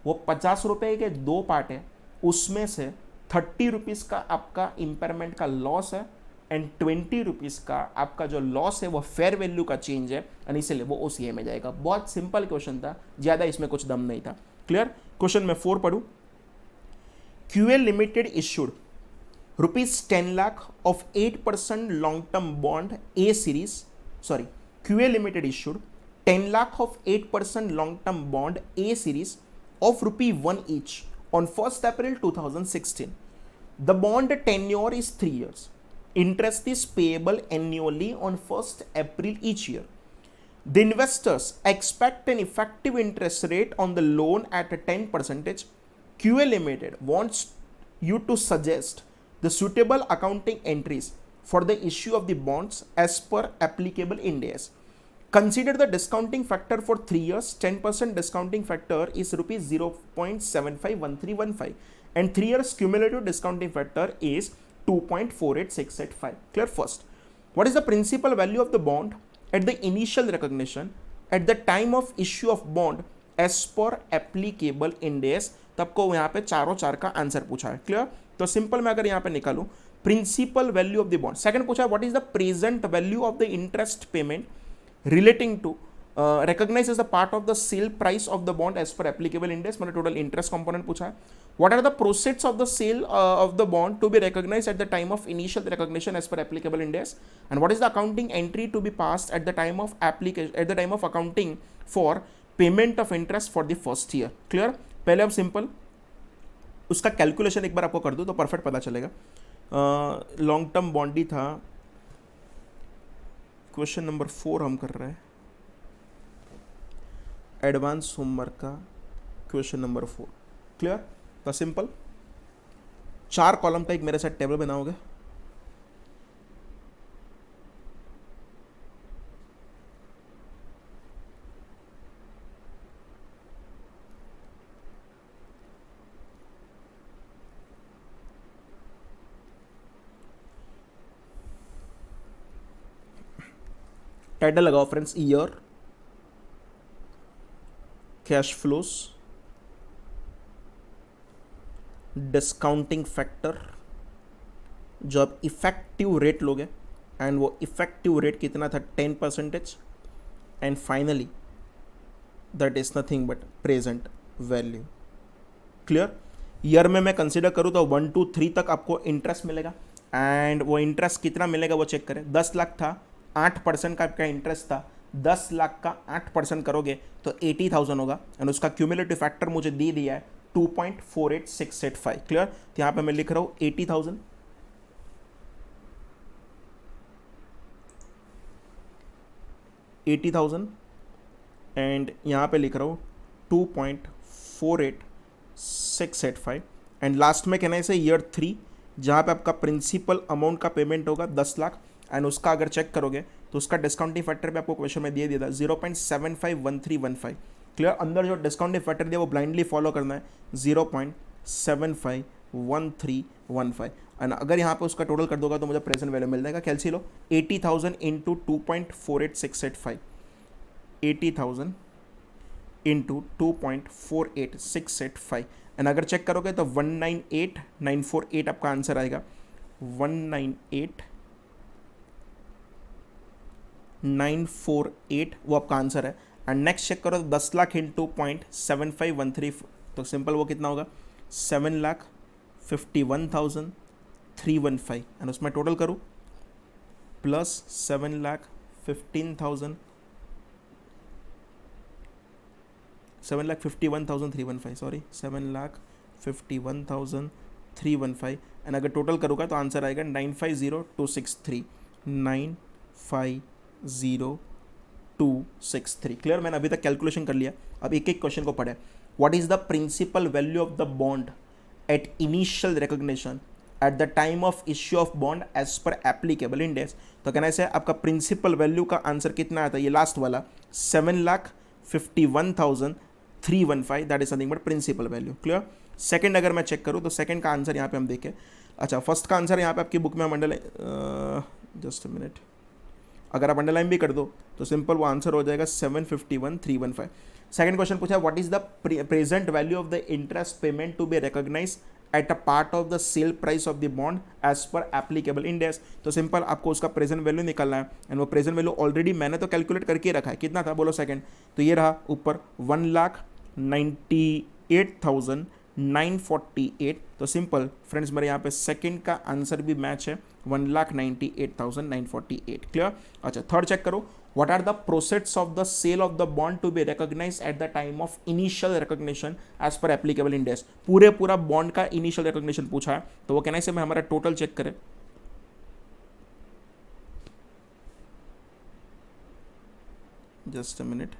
वो 50 रुपए के दो पार्ट है, उसमें से 30 रुपीज का आपका इंपेयरमेंट का लॉस है एंड 20 रुपीज का आपका जो लॉस है वो फेयर वैल्यू का चेंज है, एंड इसलिए वो ओसीआई में जाएगा. बहुत सिंपल क्वेश्चन था, ज्यादा इसमें कुछ दम नहीं था. क्लियर? क्वेश्चन में 4 पढ़ू. QL limited issued ₹10 lakh of 8% long-term bond A series, sorry, QA Limited issued 10 lakh of 8% long-term bond A series of ₹1 each on 1st April 2016. The bond tenure is 3 years. Interest is payable annually on 1st April each year. The investors expect an effective interest rate on the loan at 10%. QA Limited wants you to suggest the suitable accounting entries for the issue of the bonds as per applicable Ind AS. Consider the discounting factor for 3 years. 10% discounting factor is ₹0.751315 and 3 years cumulative discounting factor is 2.48685. Clear? First, what is the principal value of the bond at the initial recognition at the time of issue of bond as per applicable Ind AS? तब को यहाँ पे चारों चार का answer पूछा है. Clear? तो सिंपल मैं अगर यहाँ पे निकालूं, principal value of the bond. Second पूछा है what is the present value of the interest payment relating to recognise as the part of the sale price of the bond as per applicable Ind AS. मैंने total interest component पूछा है. What are the proceeds of the sale of the bond to be recognise at the time of initial recognition as per applicable Ind AS, and what is the accounting entry to be passed at the time of application, at the time of accounting for payment of interest for the first year. Clear? पहले अब simple उसका calculation एक बार आपको कर दूं तो perfect पता चलेगा. लॉन्ग टर्म बॉन्ड ही था. क्वेश्चन नंबर 4 हम कर रहे हैं. एडवांस होमवर्क का क्वेश्चन नंबर 4। क्लियर? तो सिंपल 4 कॉलम का एक मेरे साथ टेबल बनाओगे। टाइटल लगाओ friends, year, cash flows, discounting factor, जो आप इफेक्टिव रेट लोगे, एंड वो इफेक्टिव रेट कितना था 10%, and finally that is nothing but present value. Clear? Year में मैं कंसिडर करूँ तो 1 to 3 तक आपको इंटरेस्ट मिलेगा, एंड वो इंटरेस्ट कितना मिलेगा वो चेक करें। 10 लाख था, 8% का आपका इंटरेस्ट था, 10 लाख का 8% करोगे तो 80,000 होगा, एंड उसका क्यूमुलेटिव फैक्टर मुझे दे दिया है 2.48685। क्लियर? तो यहाँ पे मैं लिख रहा हूँ 80,000 एंड यहाँ पे लिख रहा हूँ 2.48685, एंड लास्ट में कहना है इसे ईयर 3, जहाँ पे आपका प्रिंसिपल अमाउंट का पेमेंट होगा 10 लाख, एंड उसका अगर चेक करोगे तो उसका डिस्काउंटिंग फैक्टर पे आपको क्वेश्चन में दिए दिया था 0.751315। क्लियर? अंदर जो डिस्काउंटिंग फैक्टर दिया वो ब्लाइंडली फॉलो करना है, 0.751315, एंड अगर यहाँ पे उसका टोटल कर दोगा तो मुझे प्रेजेंट वैल्यू मिल जाएगा। कैलसी लो, 80,000 इंटू 2.48685, 80,000 इंटू 2.48685, एंड अगर चेक करोगे तो 198,948 आपका आंसर आएगा। 198,948 वो आपका आंसर है। एंड नेक्स्ट चेक करो तो 10 लाख इंटू 0.7513, तो सिंपल वो कितना होगा 7,51,315, एंड उसमें टोटल करूँ प्लस 7,51,315, सॉरी 7,51,315, एंड अगर टोटल करूँगा तो आंसर आएगा 950,263, 950,263। क्लियर? मैंने अभी तक कैलकुलेशन कर लिया, अब एक एक क्वेश्चन को पढ़े। What is the principal value of the bond at initial recognition at the time of issue of bond as per applicable index? तो कहना है आपका प्रिंसिपल वैल्यू का आंसर कितना आता है, ये लास्ट वाला 7,51,315, that is something but principal value. Clear? Second अगर मैं चेक करूँ तो सेकंड का आंसर यहाँ पे हम देखें, अच्छा फर्स्ट का आंसर यहाँ पे आपकी बुक में हम जस्ट अ मिनट, अगर आप अंडरलाइन भी कर दो तो सिंपल वो आंसर हो जाएगा 751,315। सेकंड क्वेश्चन पूछा what is the present value of the interest payment to be recognise at a part of the sale price of the bond as per applicable index? तो simple आपको उसका present value निकालना है, and वो present value already मैंने तो calculate करके रखा है, कितना था बोलो सेकंड, तो ये रहा ऊपर 1,98,948। तो सिंपल फ्रेंड्स मेरे यहाँ पे सेकंड का आंसर भी मैच है, 1,98,948। क्लियर? अच्छा थर्ड चेक करो, what are the proceeds of the sale of the bond to be recognise at the time of initial recognition as per applicable index? पूरा bond का इनिशियल रिकॉग्निशन पूछा है, तो वो कहना है मैं हमारा टोटल चेक करें, just a minute,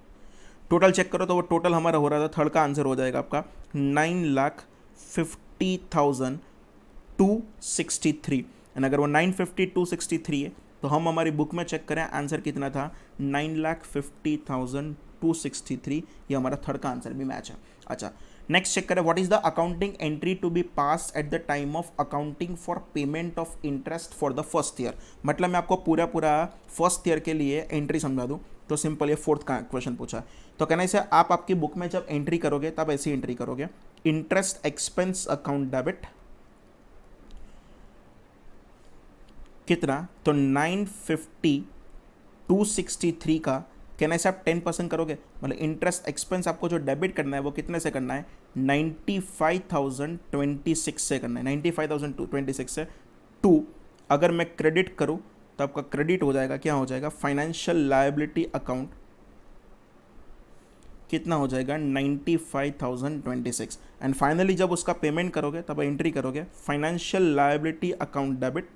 total check करो तो वो टोटल हमारा हो रहा था, थर्ड का आंसर हो जाएगा आपका 9,50,263, एंड अगर वो 950,263 है तो हम हमारी बुक में चेक करें आंसर कितना था 9,50,263, ये हमारा थर्ड का आंसर भी मैच है। अच्छा नेक्स्ट चेक करें, what is the accounting entry to be pass at the time of accounting for payment of interest for the first year? मतलब मैं आपको पूरा फर्स्ट ईयर के लिए एंट्री समझा दूं तो सिंपल ये फोर्थ का क्वेश्चन पूछा, तो कहना है आप आपकी बुक में जब एंट्री करोगे तब ऐसी एंट्री करोगे, इंटरेस्ट एक्सपेंस अकाउंट डेबिट कितना, तो 950,263 का कहना है आप 10% करोगे, मतलब इंटरेस्ट एक्सपेंस आपको जो डेबिट करना है वो कितने से करना है 95,026 से करना है, 95,026 से 2 अगर मैं क्रेडिट करूँ तो आपका क्रेडिट हो जाएगा, क्या हो जाएगा फाइनेंशियल लायबिलिटी अकाउंट, कितना हो जाएगा 95,026, एंड फाइनली जब उसका पेमेंट करोगे तब एंट्री करोगे फाइनेंशियल लायबिलिटी अकाउंट डेबिट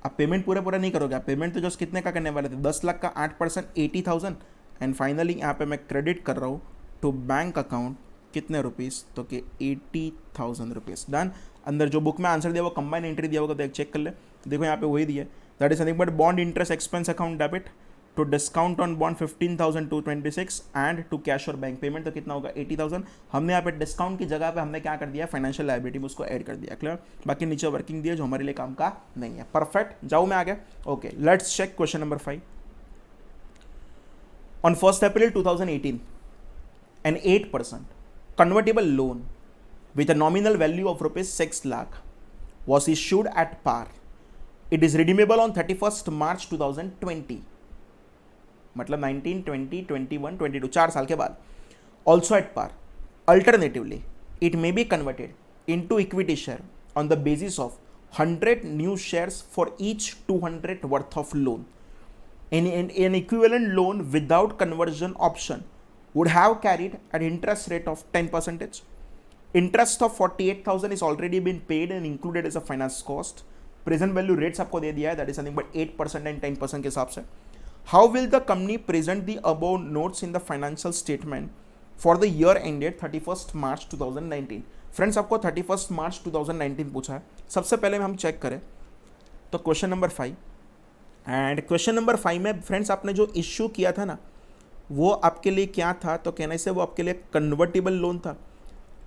आप पेमेंट पूरा पूरा नहीं करोगे, आप पेमेंट तो जस्ट कितने का करने वाले थे, 10 लाख का 8% 80,000। एंड फाइनली यहाँ पे मैं क्रेडिट कर रहा हूँ टू बैंक अकाउंट कितने रुपीज़, तो कि 80,000 रुपीज़। डन। अंदर जो बुक में आंसर दिया वो कंबाइन एंट्री दिया होगा, तो एक चेक कर ले। देखो यहाँ पे वही दिया है, that is nothing but bond interest expense account debit to discount on bond 15,226 and to cash और बैंक पेमेंट, तो कितना होगा 80,000। हमने यहाँ पे डिस्काउंट की जगह पे हमने क्या कर दिया, फाइनेंशियल लायबिलिटी में उसको ऐड कर दिया। क्लियर। बाकी नीचे वर्किंग दिया जो हमारे लिए काम का नहीं है। परफेक्ट। जाऊँ मैं आगे। Okay, let's check question number 5। On 1st April 2018 an 8% convertible loan with a nominal value of rupees 6 lakh was issued at par. It is redeemable on 31st March 2020, मतलब 19, 20, 21, 22 4 साल के बाद। Also at par. Alternatively, it may be converted into equity share on the basis of 100 new shares for each 200 worth of loan. An equivalent loan without conversion option would have carried an interest rate of 10%. Interest of 48,000 is already been paid and included as a finance cost. Present value rates आपको दे दिया है, that is something but 8% and 10% के हिसाब से। How will the company present the above notes in the financial statement for the year ended 31st March 2019? Friends आपको 31st March 2019 पूछा है। सबसे पहले हम चेक करें तो question number 5 and question number 5 में फ्रेंड्स आपने जो इश्यू किया था ना वो आपके लिए क्या था, तो कहने से वो आपके लिए कन्वर्टिबल लोन था।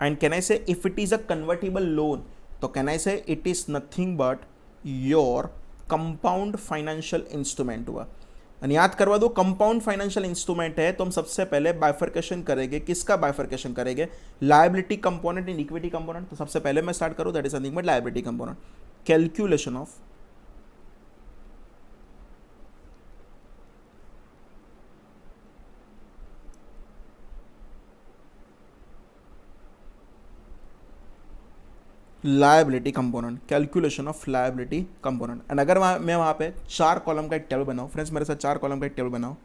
एंड कहने से if it is a convertible loan तो कहने से it is nothing but your compound financial instrument हुआ। और याद करवा दो, कंपाउंड फाइनेंशियल इंस्ट्रूमेंट है तो हम सबसे पहले बाइफर्केशन करेंगे। किसका बाइफर्केशन करेंगे, liability component in equity component. तो सबसे पहले मैं स्टार्ट करूँ, that is nothing but liability component. Calculation of liability component, calculation of liability component. And अगर मैं वहाँ पे 4 कॉलम का एक टेबल बनाऊँ, फ्रेंड्स मेरे साथ 4 कॉलम का एक टेबल बनाओ।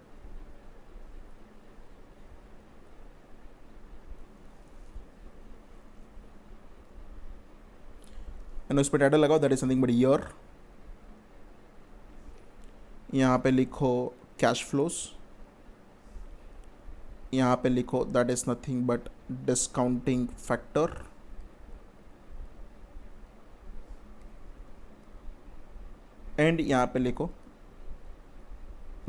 एंड उस पर टाइटल लगाओ, that is something but year. यहाँ पे लिखो कैश फ्लोस, यहाँ पे लिखो that is nothing but discounting factor, and यहाँ पे लिखो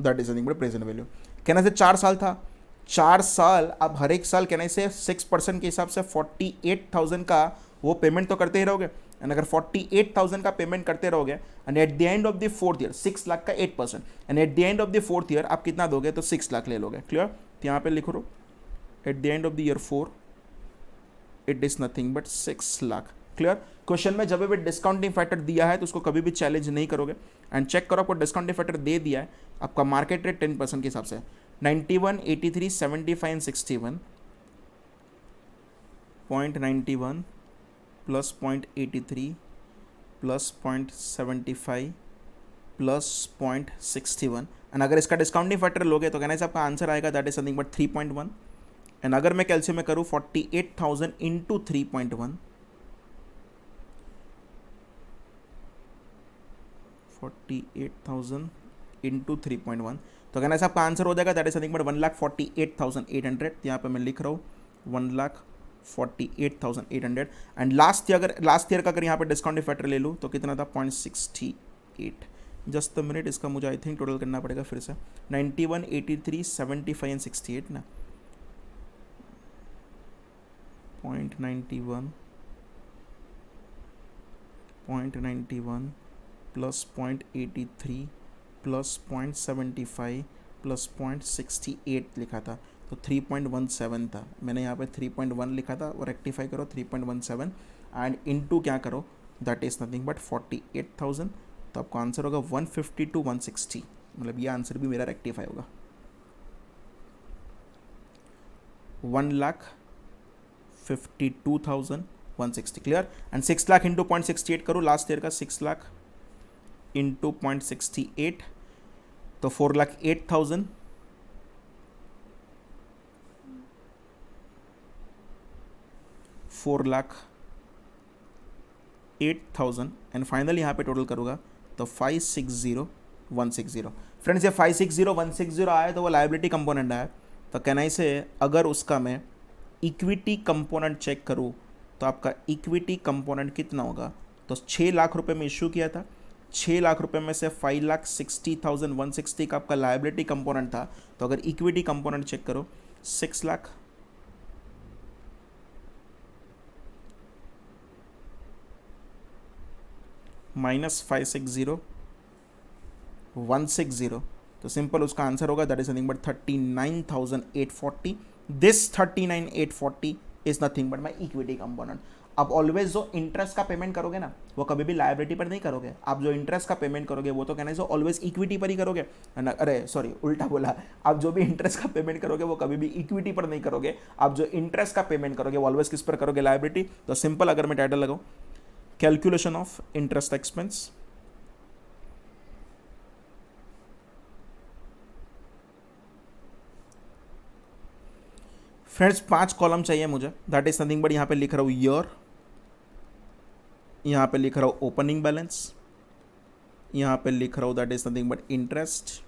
that is nothing but present value. कहने से 4 साल था, 4 साल अब हर एक साल कहने से 6% के हिसाब से 48,000 का वो पेमेंट तो करते ही रहोगे। एंड अगर 48,000 का पेमेंट करते रहोगे and eight the end of the 4th year 6 lakh का 8%, and eight the end of the 4th year आप कितना दोगे, तो 6 लाख ले लोगे। क्लियर। तो यहाँ पे लिखो row at the end of the year 4 it is nothing but 6 lakh. Clear. Question में जब भी डिस्काउंटिंग फैक्टर दिया है तो उसको कभी भी चैलेंज नहीं करोगे। एंड चेक करो आपको डिस्काउंटिंग फैक्टर दे दिया है, आपका मार्केट रेट 10% के हिसाब से 91, 83, 75 and 61, 0.91 plus 0.83 plus 0.75 plus 0.61। And अगर इसका डिस्काउंटिंग फैक्टर लोगे तो कहना से आपका आंसर आएगा that is something but 3.1। And अगर मैं कैलकुलेट में करूँ 48,000 इंटू 3.1, 48,000 इंटू 3.1, तो कहना से आपका आंसर हो जाएगा दैट इज नथिंग बट 1,48,800। यहाँ पे मैं लिख रहा हूँ 1,48,800। एंड लास्ट ईयर का अगर यहाँ पे डिस्काउंट फैक्टर ले लूँ तो कितना था 0.68। जस्ट मिनट, इसका मुझे आई थिंक टोटल करना पड़ेगा फिर से। 91, 83, 75 एंड 68 ना, 0.91 प्लस 0.83 प्लस 0.75 प्लस 0.68 लिखा था, तो 3.17 था। मैंने यहाँ पे 3.1 लिखा था, और रेक्टिफाई करो 3.17 एंड इनटू क्या करो दैट इज़ नथिंग बट 48,000, तो आपका आंसर होगा 150 to 160। मतलब ये आंसर भी मेरा रेक्टिफाई होगा। 1,52,160। क्लियर। एंड 6 लाख इंटू 0.68 करो, लास्ट ईयर का 6 लाख इंटू 0.68 तो 4,08,000, 4,08,000 एंड फाइनली यहाँ पे टोटल करूँगा तो 560160। फ्रेंड्स ये 560160 आया तो वो लाइबिलिटी कंपोनेंट आया, तो कहना इसे अगर उसका मैं इक्विटी कंपोनेंट चेक करूँ तो आपका इक्विटी कंपोनेंट कितना होगा, तो 6 लाख रुपए में इश्यू किया था, 6 लाख रुपए में से 5,60,160 का आपका लाइबिलिटी कंपोनेंट था, तो अगर इक्विटी कंपोनेंट चेक करो 6 लाख माइनस 560,160, तो सिंपल उसका आंसर होगा that is nothing but 39,840। This 39,840 is nothing but my equity component. अब ऑलवेज जो इंटरेस्ट का पेमेंट करोगे ना वो कभी भी लायबिलिटी पर नहीं करोगे, आप जो इंटरेस्ट का पेमेंट करोगे वो तो कहना है ऑलवेज इक्विटी पर ही करोगे, अरे सॉरी उल्टा बोला, आप जो भी इंटरेस्ट का पेमेंट करोगे वो कभी भी इक्विटी पर नहीं करोगे, आप जो इंटरेस्ट का पेमेंट करोगे वो ऑलवेज किस पर करोगे, लायबिलिटी। तो सिंपल अगर मैं टाइटल लगाऊं calculation of interest expense, friends 5 column चाहिए मुझे, दैट इज नथिंग बट यहां पे लिख रहा हूं ईयर, यहां पे लिख रहा हूं ओपनिंग बैलेंस, यहां पे लिख रहा हूं that is nothing but interest,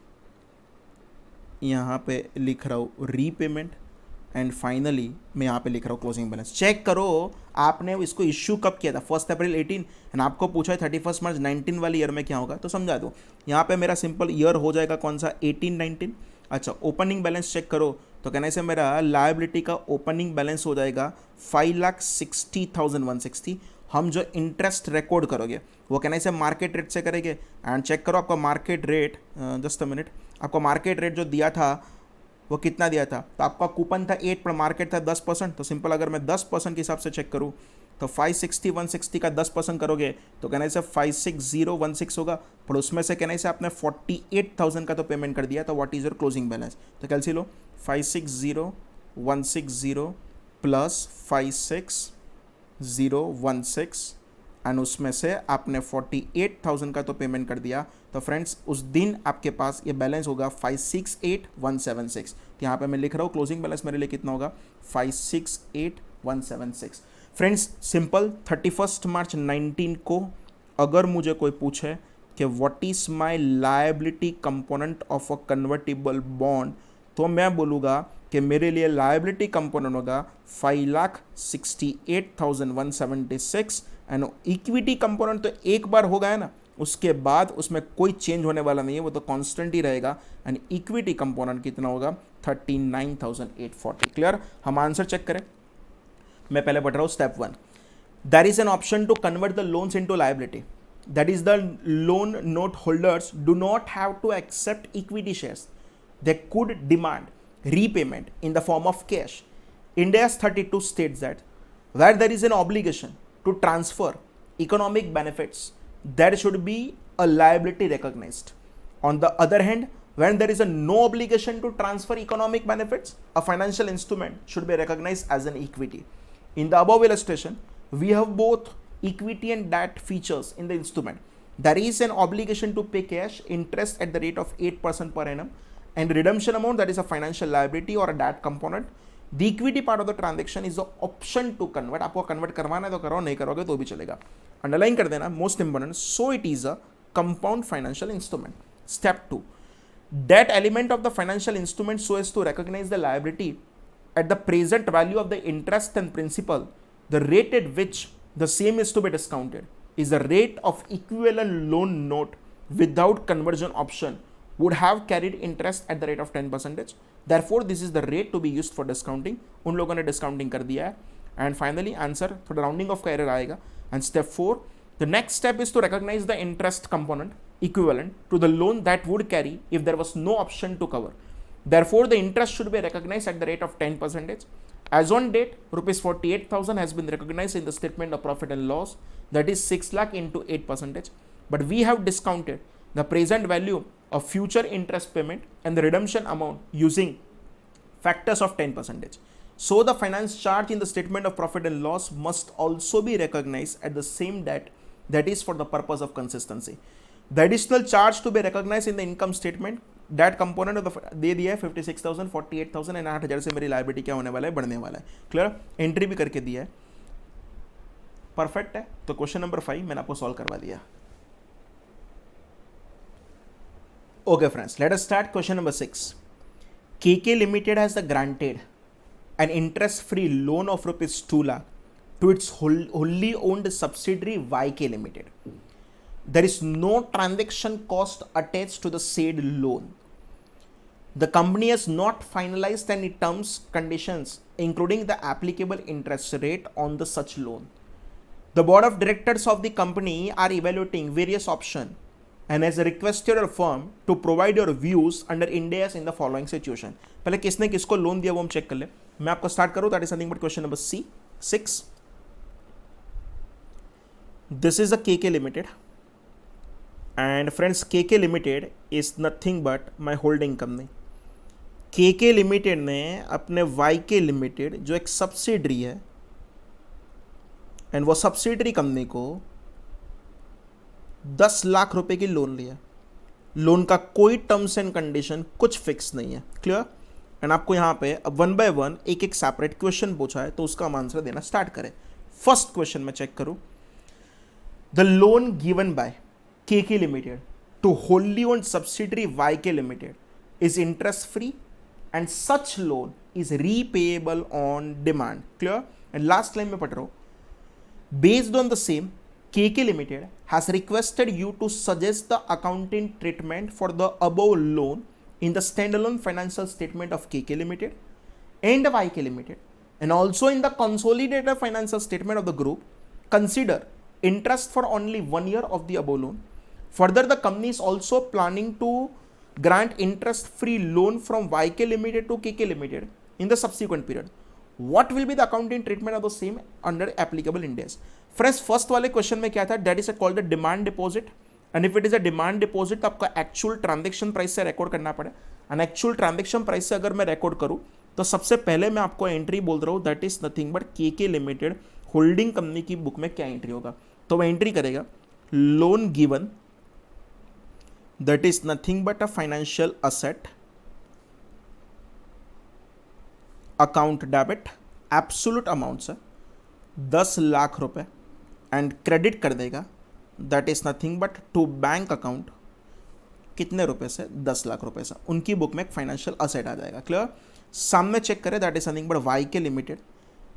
यहां पे लिख रहा हूं रीपेमेंट, एंड फाइनली मैं यहाँ पे लिख रहा हूँ क्लोजिंग बैलेंस। चेक करो आपने इसको इश्यू कब किया था, 1 अप्रैल 18, एंड आपको पूछा है 31 मार्च 19 वाली ईयर में क्या होगा, तो समझा दो। यहाँ पे मेरा सिंपल ईयर हो जाएगा कौन सा 18-19। अच्छा ओपनिंग बैलेंस चेक करो तो कहने से मेरा लायबिलिटी का ओपनिंग बैलेंस हो जाएगा 5,60,160। हम जो इंटरेस्ट रिकॉर्ड करोगे वो कहने से मार्केट रेट से करेंगे, एंड चेक करो आपका market rate, just a minute, आपको मार्केट रेट जो दिया था वो कितना दिया था, तो आपका कूपन था 8 पर मार्केट था 10%, तो सिंपल अगर मैं 10% के हिसाब से चेक करूँ तो 560,160 का 10% करोगे तो कहने से 560,160 होगा, पर उसमें से कहने से आपने 48,000 का तो पेमेंट कर दिया, तो what is your closing balance, तो कैलसी लो 560,160 प्लस 560,160 एंड उसमें से आपने 48,000 का तो पेमेंट कर दिया, तो फ्रेंड्स उस दिन आपके पास ये बैलेंस होगा 568,176। तो यहाँ पे मैं लिख रहा हूँ क्लोजिंग बैलेंस मेरे लिए कितना होगा 568,176। फ्रेंड्स सिंपल 31 मार्च 19 को अगर मुझे कोई पूछे कि what is my liability component of a convertible bond, तो मैं बोलूँगा कि मेरे लिए लायबिलिटी कंपोनेंट होगा 5,68,176 एंड इक्विटी कंपोनेंट तो एक बार हो गया ना, उसके बाद उसमें कोई चेंज होने वाला नहीं है, वो तो कांस्टेंट ही रहेगा, एंड इक्विटी कंपोनेंट कितना होगा 39,840। क्लियर, हम आंसर चेक करें। मैं पहले बढ़ रहा हूँ step 1, there is an option to convert the loans into liability, that is the loan note holders do not have to accept equity shares, they could demand repayment in the form of cash. India's 32 states that where there is an obligation to transfer economic benefits, there should be a liability recognized. On the other hand, when there is a no obligation to transfer economic benefits, a financial instrument should be recognized as an equity. In the above illustration, we have both equity and debt features in the instrument. There is an obligation to pay cash interest at the rate of 8% per annum, and redemption amount, that is a financial liability or a debt component. The equity part of the transaction is the option to convert. आपको convert करवाना है तो करो, नहीं करोगे तो भी चलेगा। अंडरलाइन कर देना, most important, so it is a compound financial instrument. Step 2, debt element of the financial instrument so as to recognize the liability at the present value of the interest and principal. The rate at which the same is to be discounted is the rate of equivalent loan note without conversion option would have carried interest at the rate of 10%. Therefore, this is the rate to be used for discounting. उन लोगों ने discounting कर दिया है, and finally answer थोड़ा rounding off का error आएगा. And step 4, the next step is to recognize the interest component equivalent to the loan that would carry if there was no option to cover. Therefore, the interest should be recognized at the rate of 10%. As on date, rupees 48,000 has been recognized in the statement of profit and loss, that is 6 lakh into 8%. But we have discounted the present value of future interest payment and the redemption amount using factors of 10%. So the finance charge in the statement of profit and loss must also be recognized at the same date, that is for the purpose of consistency. The additional charge to be recognized in the income statement, that component of the दे दिया है 56,000, 48,000 and 8,000 से मेरी liability क्या होने वाला है, बढ़ने वाला है। क्लियर, एंट्री भी करके दिया है, परफेक्ट है। तो क्वेश्चन नंबर 5 मैंने आपको सॉल्व करवा दिया। Okay, friends, let us start question number 6. KK Limited has granted an interest-free loan of rupees 2 lakh to its wholly owned subsidiary YK Limited. There is no transaction cost attached to the said loan. The company has not finalized any terms, conditions, including the applicable interest rate on the such loan. The board of directors of the company are evaluating various options and has requested your firm to provide your views under Ind AS in the following situation. पहले किसने किसको loan दिया वो हम check कर ले. मैं आपको स्टार्ट करूं. That is nothing but question number C 6. This is a KK Limited, and friends, KK Limited is nothing but my holding company. KK Limited ने अपने YK Limited जो एक सब्सिडरी है, एंड वो सब्सिडरी कंपनी को 10 लाख रुपए की लोन लिया. लोन का कोई टर्म्स एंड कंडीशन कुछ फिक्स नहीं है. क्लियर. एंड आपको यहाँ पे अब 1 by 1 एक एक सेपरेट क्वेश्चन पूछा है, तो उसका हम आंसर देना स्टार्ट करें. फर्स्ट क्वेश्चन में चेक करूं. The loan given by KK Limited to wholly owned subsidiary YK Limited is interest free and such loan is repayable on demand. Clear. And last line में पढ़ रहा हूं. Based on the same, KK Limited has requested you to suggest the accounting treatment for the above loan in the standalone financial statement of KK Limited and YK Limited, and also in the consolidated financial statement of the group. Consider interest for only 1 year of the above loan. Further, the company is also planning to grant interest-free loan from YK Limited to KK Limited in the subsequent period. What will be the accounting treatment of the same under applicable Ind AS? Friends, first वाले question में क्या था? That is called the demand deposit, and if it is a demand deposit, तो आपका actual transaction price से record करना पड़े. And actual transaction price से अगर मैं रिकॉर्ड करूं, तो सबसे पहले मैं आपको एंट्री बोल रहा हूं, that is nothing but KK limited holding company की बुक में क्या एंट्री होगा. तो वह एंट्री करेगा loan given, that is nothing but a financial asset, account debit, absolute amount से 10 लाख रुपए, एंड क्रेडिट कर देगा that is nothing but to bank account कितने रुपए से? 10 लाख रुपए से. उनकी बुक में एक फाइनेंशियल असेट आ जाएगा. क्लियर. सामने चेक करें, that is nothing but YK limited.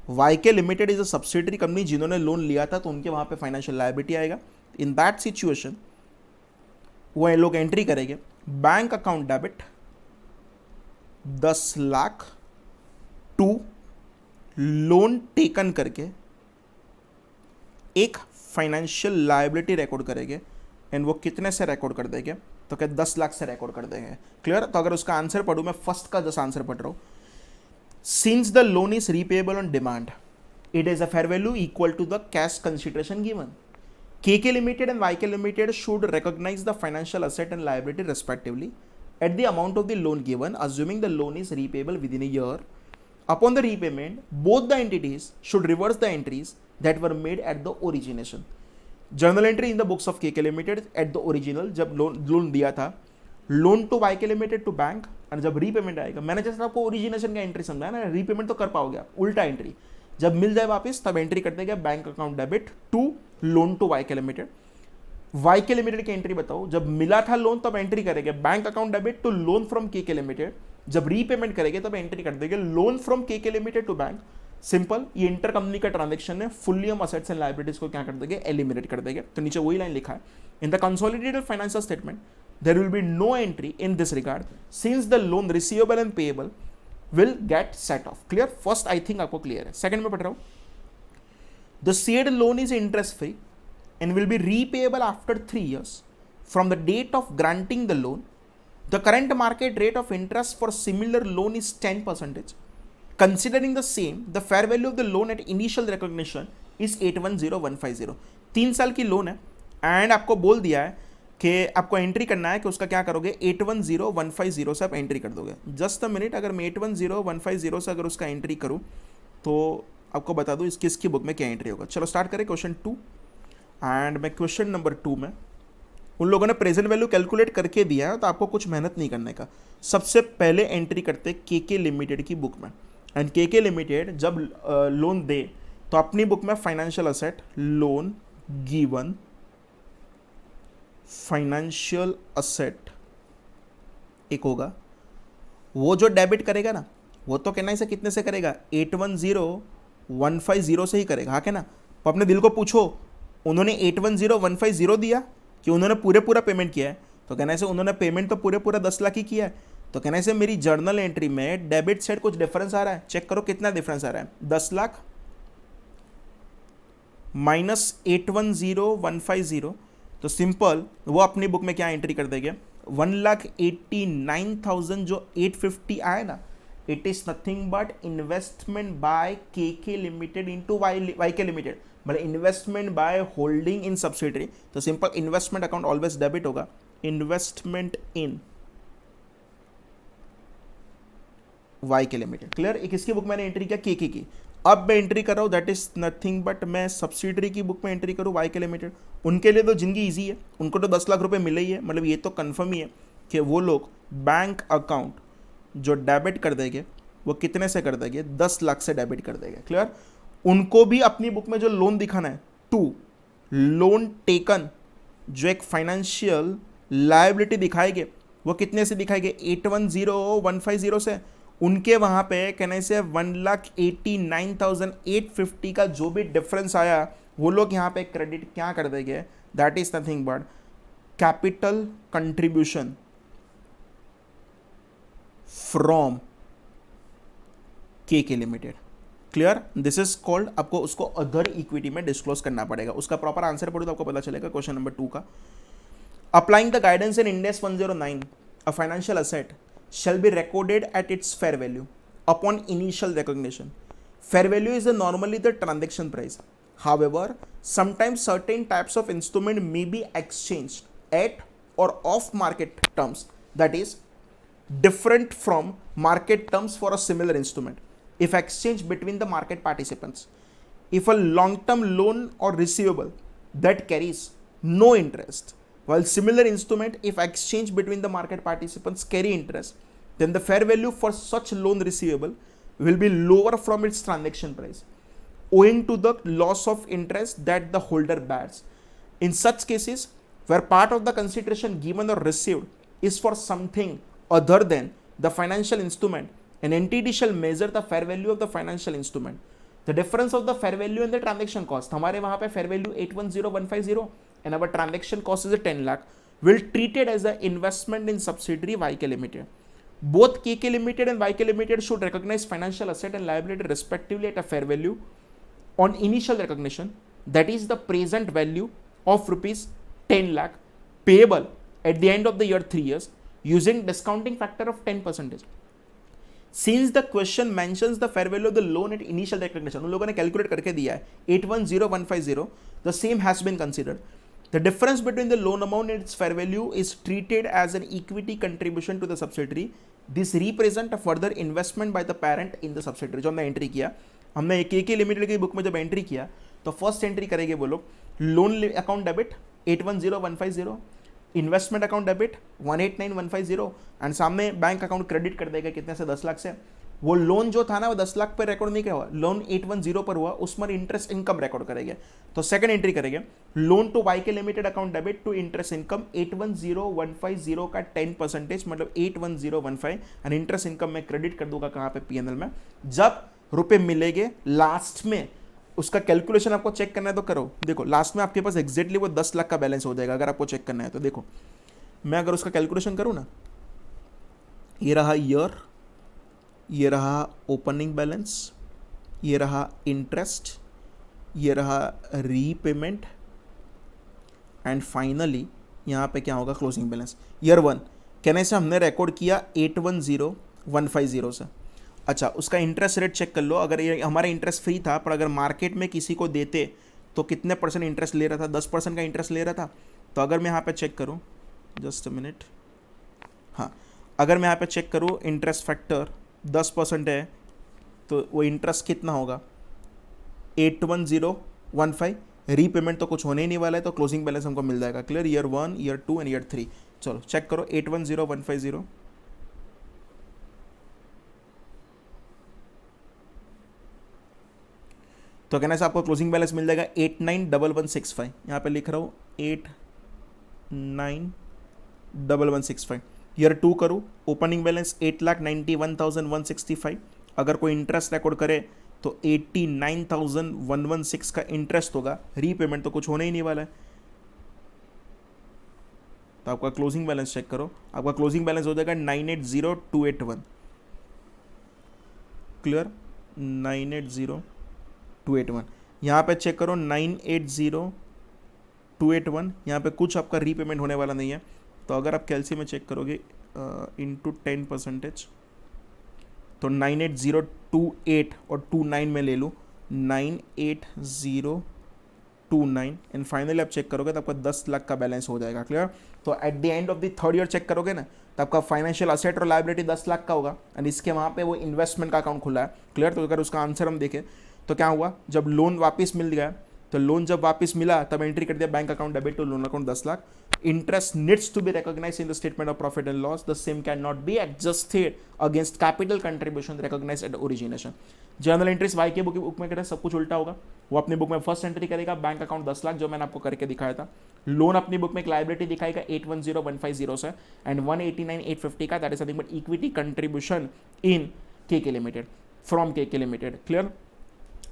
YK limited is a subsidiary company. जिन्होंने लोन लिया था तो उनके वहां पे फाइनेंशियल लायबिलिटी आएगा. इन दैट सिचुएशन वो लोग एंट्री करेंगे bank account debit 10 lakh to loan taken करके एक फाइनेंशियल लायबिलिटी रिकॉर्ड करेंगे. एंड वो कितने से रिकॉर्ड कर देंगे? तो क्या 10 लाख से रिकॉर्ड कर देंगे. क्लियर. तो अगर उसका आंसर पढ़ूं, मैं फर्स्ट का जस्ट आंसर पढ़ रहा हूं. Since the loan is repayable on demand, it is a fair value equal to the cash consideration given. KK Limited and YK Limited should recognize the financial asset and liability respectively at the amount of the loan given, assuming the loan is repayable within a year. Upon the repayment, both the entities should reverse the entries that were made at the origination. Journal entry in the books of KK Limited at the original, जब loan दिया था, loan to YK Limited to bank, और जब repayment आएगा, मैंने जैसे आपको origination का एंट्री समझाया ना, रीपेमेंट तो कर पाओगे आप, उल्टा एंट्री जब मिल जाए वापस तब एंट्री कर देगा bank account debit to loan to YK limited. YK limited की एंट्री बताओ, जब मिला था लोन तब एंट्री करेंगे bank account debit to loan from KK limited. जब रीपेमेंट करेंगे तब एंट्री कर देंगे loan from KK limited to bank. Simple. ये इंटर कंपनी का ट्रांजेक्शन है. फुल्ली हम असेट्स एंड लायबिलिटीज को क्या कर देंगे? एलिमिनेट कर देंगे. तो नीचे वही लाइन लिखा है, in the consolidated financial statement there will be no entry in this regard since the loan receivable and payable will get set off. Clear. First I think आपको क्लियर है. सेकंड में पढ़ रहा हूं. The said loan is interest free and will be repayable after 3 years from the date of granting the loan. The current market rate of interest for similar loan is 10%. Considering the same, the fair value of the loan at initial recognition is 810,150. 3 साल की loan है and आपको बोल दिया है कि आपको entry करना है कि उसका क्या करोगे? 810,150 से आप एंट्री कर दोगे. Just a minute. अगर मैं 810,150 से अगर उसका एंट्री करूँ तो आपको बता दूं इसकी बुक में क्या एंट्री होगा. चलो स्टार्ट करें क्वेश्चन 2. एंड मैं क्वेश्चन नंबर 2 में उन लोगों ने प्रेजेंट वैल्यू कैलकुलेट करके दिया है, तो आपको कुछ मेहनत नहीं करने का. सबसे पहले एंट्री करते KK लिमिटेड की बुक में. एंड KK लिमिटेड जब लोन दे तो अपनी बुक में financial asset loan given financial asset एक होगा, वो जो डेबिट करेगा ना वो तो कहना से कितने से करेगा, 810150 से ही करेगा, हाँ क्या ना। तो अपने दिल को पूछो, उन्होंने 810150 दिया कि उन्होंने पूरा पेमेंट किया है, तो कहना से उन्होंने पेमेंट तो पूरा 10 लाख ही किया है। तो कहना से मेरी जर्नल एंट्री में डेबिट साइड कुछ डिफरेंस आ रहा है, चेक करो कितना डिफरेंस आ रहा है, 10 लाख माइनस 810150। तो सिंपल वो अपनी बुक में क्या एंट्री कर देंगे, 1,89,000 जो 850 आए ना, it is nothing but investment by K limited into Y K limited, मतलब investment by holding in subsidiary. तो simple investment account always debit होगा, investment in Y K limited. Clear, एक इसकी बुक मैंने एंट्री किया के की, अब मैं एंट्री कर रहा हूँ दैट इज नथिंग बट मैं सब्सिडरी की बुक में एंट्री करूँ वाई के लिमिटेड। उनके लिए तो जिंदगी ईजी है, उनको तो 10 लाख रुपए मिले ही है, मतलब ये तो कंफर्म ही है कि वो लोग बैंक अकाउंट जो डेबिट कर देंगे वो कितने से कर देंगे, 10 लाख से डेबिट कर देंगे। क्लियर, उनको भी अपनी बुक में जो लोन दिखाना है, टू लोन टेकन, जो एक फाइनेंशियल लायबिलिटी दिखाएंगे वो कितने से दिखाएंगे, 810150 से। उनके वहाँ पे कहने से 1,89,850 का जो भी डिफरेंस आया वो लोग यहाँ पे क्रेडिट क्या कर देंगे, that is nothing but capital contribution from K limited. Clear, this is called, आपको उसको अदर इक्विटी में डिस्क्लोज करना पड़ेगा। उसका प्रॉपर आंसर पढ़ो तो आपको पता चलेगा। क्वेश्चन नंबर 2 का, applying the guidance in Ind AS 109 a financial asset shall be recorded at its fair value upon initial recognition. Fair value is normally the transaction price. However, sometimes certain types of instrument may be exchanged at or off market terms, that is different from market terms for a similar instrument if exchanged between the market participants. If a long-term loan or receivable that carries no interest, while similar instrument if exchanged between the market participants carry interest, then the fair value for such loan receivable will be lower from its transaction price owing to the loss of interest that the holder bears. In such cases where part of the consideration given or received is for something other than the financial instrument, an entity shall measure the fair value of the financial instrument. The difference of the fair value and the transaction cost, हमारे वहाँ पे fair value 810150 and our transaction cost is a 10 lakh, will treated as an investment in subsidiary YK Limited. Both KK Limited and YK Limited should recognize financial asset and liability respectively at a fair value on initial recognition, that is the present value of rupees 10 lakh payable at the end of the year 3 years using discounting factor of 10%. Since the question mentions the fair value of the loan at initial recognition, उन लोगों ने calculate करके दिया है 810150, the same has been considered. The difference between the loan amount and its fair value is treated as an equity contribution to the subsidiary. This represent a further investment by the parent in the subsidiary. जो हमने entry किया, हमने KK limited की book में जब entry किया तो first entry करेंगे वो लोग, loan account debit 810150, investment account debit 189,150 and सामने बैंक अकाउंट क्रेडिट कर देगा कितने से, 10 लाख से। वो लोन जो था ना वो 10 लाख पर रिकॉर्ड नहीं किया हुआ, लोन 810 पर हुआ, उसमें इंटरेस्ट इनकम रिकॉर्ड करेंगे। तो सेकंड एंट्री करेंगे, loan to YK limited account debit to interest income 810150 का 10% मतलब 810150 एंड इंटरेस्ट इनकम में क्रेडिट कर दूंगा कहाँ पे, PNL में। जब रुपए मिलेंगे लास्ट में, उसका कैलकुलेशन आपको चेक करना है तो करो। देखो लास्ट में आपके पास एग्जैक्टली वो 10 लाख का बैलेंस हो जाएगा अगर आपको चेक करना है तो। देखो मैं अगर उसका कैलकुलेशन करूँ ना, ये रहा ईयर, ये रहा ओपनिंग बैलेंस, ये रहा इंटरेस्ट, ये रहा रीपेमेंट एंड फाइनली यहाँ पे क्या होगा, क्लोजिंग बैलेंस। ईयर 1 कहने से हमने रिकॉर्ड किया 810150 से। अच्छा, उसका इंटरेस्ट रेट चेक कर लो, अगर ये हमारा इंटरेस्ट फ्री था पर अगर मार्केट में किसी को देते तो कितने % इंटरेस्ट ले रहा था, 10% का इंटरेस्ट ले रहा था। तो अगर मैं यहाँ पे चेक करूँ, जस्ट अ मिनट, हाँ अगर मैं यहाँ पे चेक करूँ इंटरेस्ट फैक्टर 10% है तो वो इंटरेस्ट कितना होगा, 810150। रीपेमेंट तो कुछ होने ही नहीं वाला है तो क्लोजिंग बैलेंस हमको मिल जाएगा। Clear, year 1, year 2 and year 3। चलो चेक करो 810150, तो कहने से आपको क्लोजिंग बैलेंस मिल जाएगा 891165। यहाँ पे लिख रहा हूँ 891165। ईयर 2 करूँ, ओपनिंग बैलेंस 8,91,165, अगर कोई इंटरेस्ट रिकॉर्ड करे तो 89,116 का इंटरेस्ट होगा, रीपेमेंट तो कुछ होने ही नहीं वाला है। तो आपका क्लोजिंग बैलेंस चेक करो, आपका क्लोजिंग बैलेंस हो जाएगा 980,281। क्लियर, 980,281। यहाँ पे चेक करो 980,281, यहाँ पे कुछ आपका रीपेमेंट होने वाला नहीं है। तो अगर आप कैलसी में चेक करोगे इंटू 10% तो 98028 और 29 में ले लूँ 98029 एंड फाइनली आप चेक करोगे तो आपका 10 लाख का बैलेंस हो जाएगा। क्लियर। तो at the end of the third year check करोगे ना तो आपका फाइनेंशियल असेट और लायबिलिटी 10 लाख का होगा एंड इसके वहाँ पे वो इन्वेस्टमेंट का अकाउंट खुला है। क्लियर। तो अगर उसका आंसर हम देखें तो क्या हुआ, जब लोन वापस मिल गया तो लोन जब वापस मिला तब एंट्री कर दिया bank account debit to loan account 10 lakh. Interest needs to be recognized in the statement of profit and loss. The same cannot be adjusted against capital contribution recognized at origination. Journal entries Y K book में करें सब कुछ उल्टा होगा। वो अपनी book में first entry करेगा बैंक अकाउंट 10 लाख जो मैंने आपको करके दिखाया था। लोन अपनी बुक में एक लाइबिलिटी दिखाएगा 810,150 से एंड 189,850 का, that is nothing but equity contribution in K K limited from K K limited. Clear.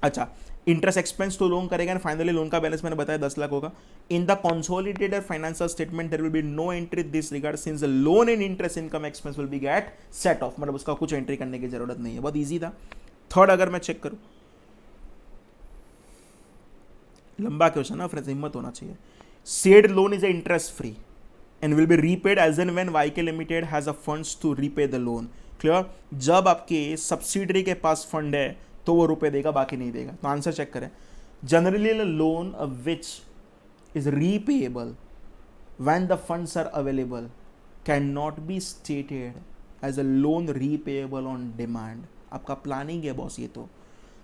अच्छा, इंटरेस्ट एक्सपेंस तो लोन करेगा एंड फाइनली लोन का बैलेंस मैंने बताया 10 लाख होगा। In the consolidated financial statement there will be no entry this regard since the loan and interest income expense will be get set off, मतलब उसका कुछ entry करने की जरूरत नहीं है, बहुत इजी था। थर्ड अगर मैं चेक करूं, लंबा क्वेश्चन ना फ्रेंड्स, हिम्मत होना चाहिए। Said loan is interest free and will be repaid as and when YK Limited has a funds to repay the loan. Clear. जब आपके सब्सिडरी के पास फंड है तो वो रुपए देगा, बाकी नहीं देगा। तो आंसर चेक करें, generally loan which is repayable when the funds are available can not be stated as a loan repayable on demand. आपका प्लानिंग है बॉस ये तो।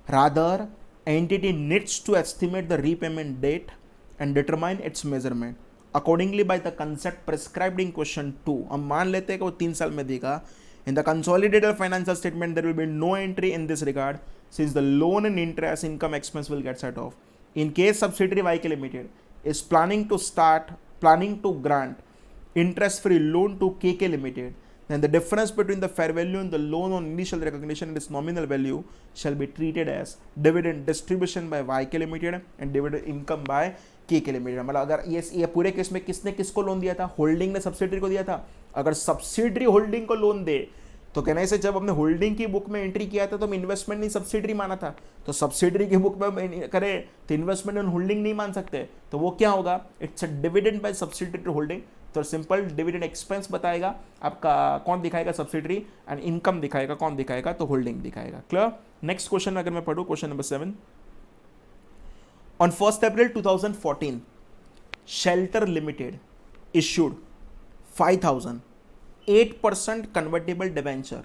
Rather entity needs to estimate the repayment date and determine its measurement accordingly by the concept prescribed in question 2। हम मान लेते हैं कि वो 3 साल में देगा। in the consolidated financial statement there will be no entry in this regard since the loan and interest income expense will get set off. In case subsidiary YK Limited is planning to grant interest free loan to KK Limited, then the difference between the fair value and the loan on initial recognition and its nominal value shall be treated as dividend distribution by YK Limited and dividend income by KK Limited। मतलब अगर ये पूरे case में किसने किसको loan दिया था, holding ने सब्सिडरी को दिया था। अगर सब्सिडरी होल्डिंग को लोन दे तो कहने से जब हमने होल्डिंग की बुक में एंट्री किया था तो हम इन्वेस्टमेंट नहीं सब्सिडरी माना था, तो सब्सिडरी की बुक में करे तो इन्वेस्टमेंट एंड होल्डिंग नहीं मान सकते, तो वो क्या होगा, it's a dividend by subsidiary to holding. तो सिंपल डिविडेंड एक्सपेंस बताएगा आपका कौन दिखाएगा, सब्सिडरी, एंड इनकम दिखाएगा कौन दिखाएगा, तो होल्डिंग दिखाएगा। क्लियर। नेक्स्ट क्वेश्चन अगर मैं पढ़ूं, question number 7। On 1st April 2014, Shelter Limited issued 5,000 8% convertible debenture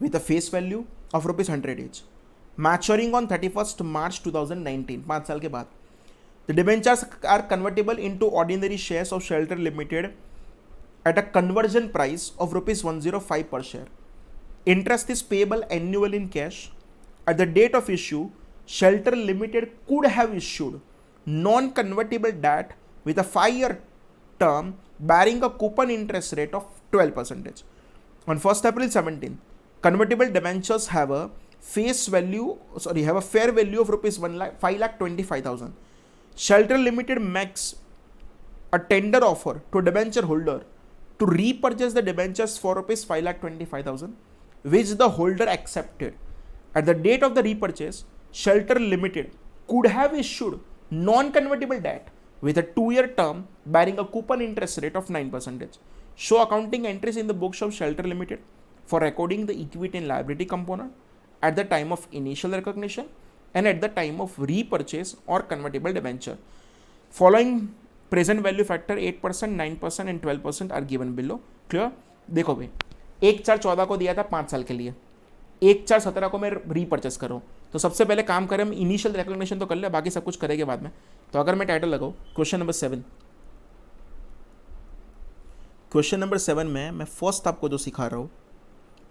with a face value of ₹100 each, maturing on 31st March 2019, 5 साल के बाद। The debentures are convertible into ordinary shares of Shelter Limited at a conversion price of ₹105 per share. Interest is payable annually in cash. At the date of issue, Shelter Limited could have issued non-convertible debt with a 5-year term bearing a coupon interest rate of 12%. On 1st April 17, convertible debentures have a fair value of ₹5,25,000. Shelter Limited makes a tender offer to debenture holder to repurchase the debentures for ₹5,25,000, which the holder accepted. At the date of the repurchase, Shelter Limited could have issued non-convertible debt with a 2-year term bearing a coupon interest rate of 9%. Show accounting entries in the books of Shelter Limited for recording the equity and liability component at the time of initial recognition and at the time of repurchase or convertible debenture. Following present value factor 8%, 9% and 12% are given below. Clear? देखो भाई, 1/4/14 को दिया था 5 साल के लिए, 1/4/17 को मैं रीपर्चेस करूँ, तो सबसे पहले काम करें हम इनिशियल रिकॉग्निशन तो कर ले, बाकी सब कुछ करेंगे बाद में। तो अगर मैं टाइटल लगाऊँ क्वेश्चन नंबर 7, क्वेश्चन नंबर 7 में मैं फर्स्ट आपको जो सिखा रहा हूँ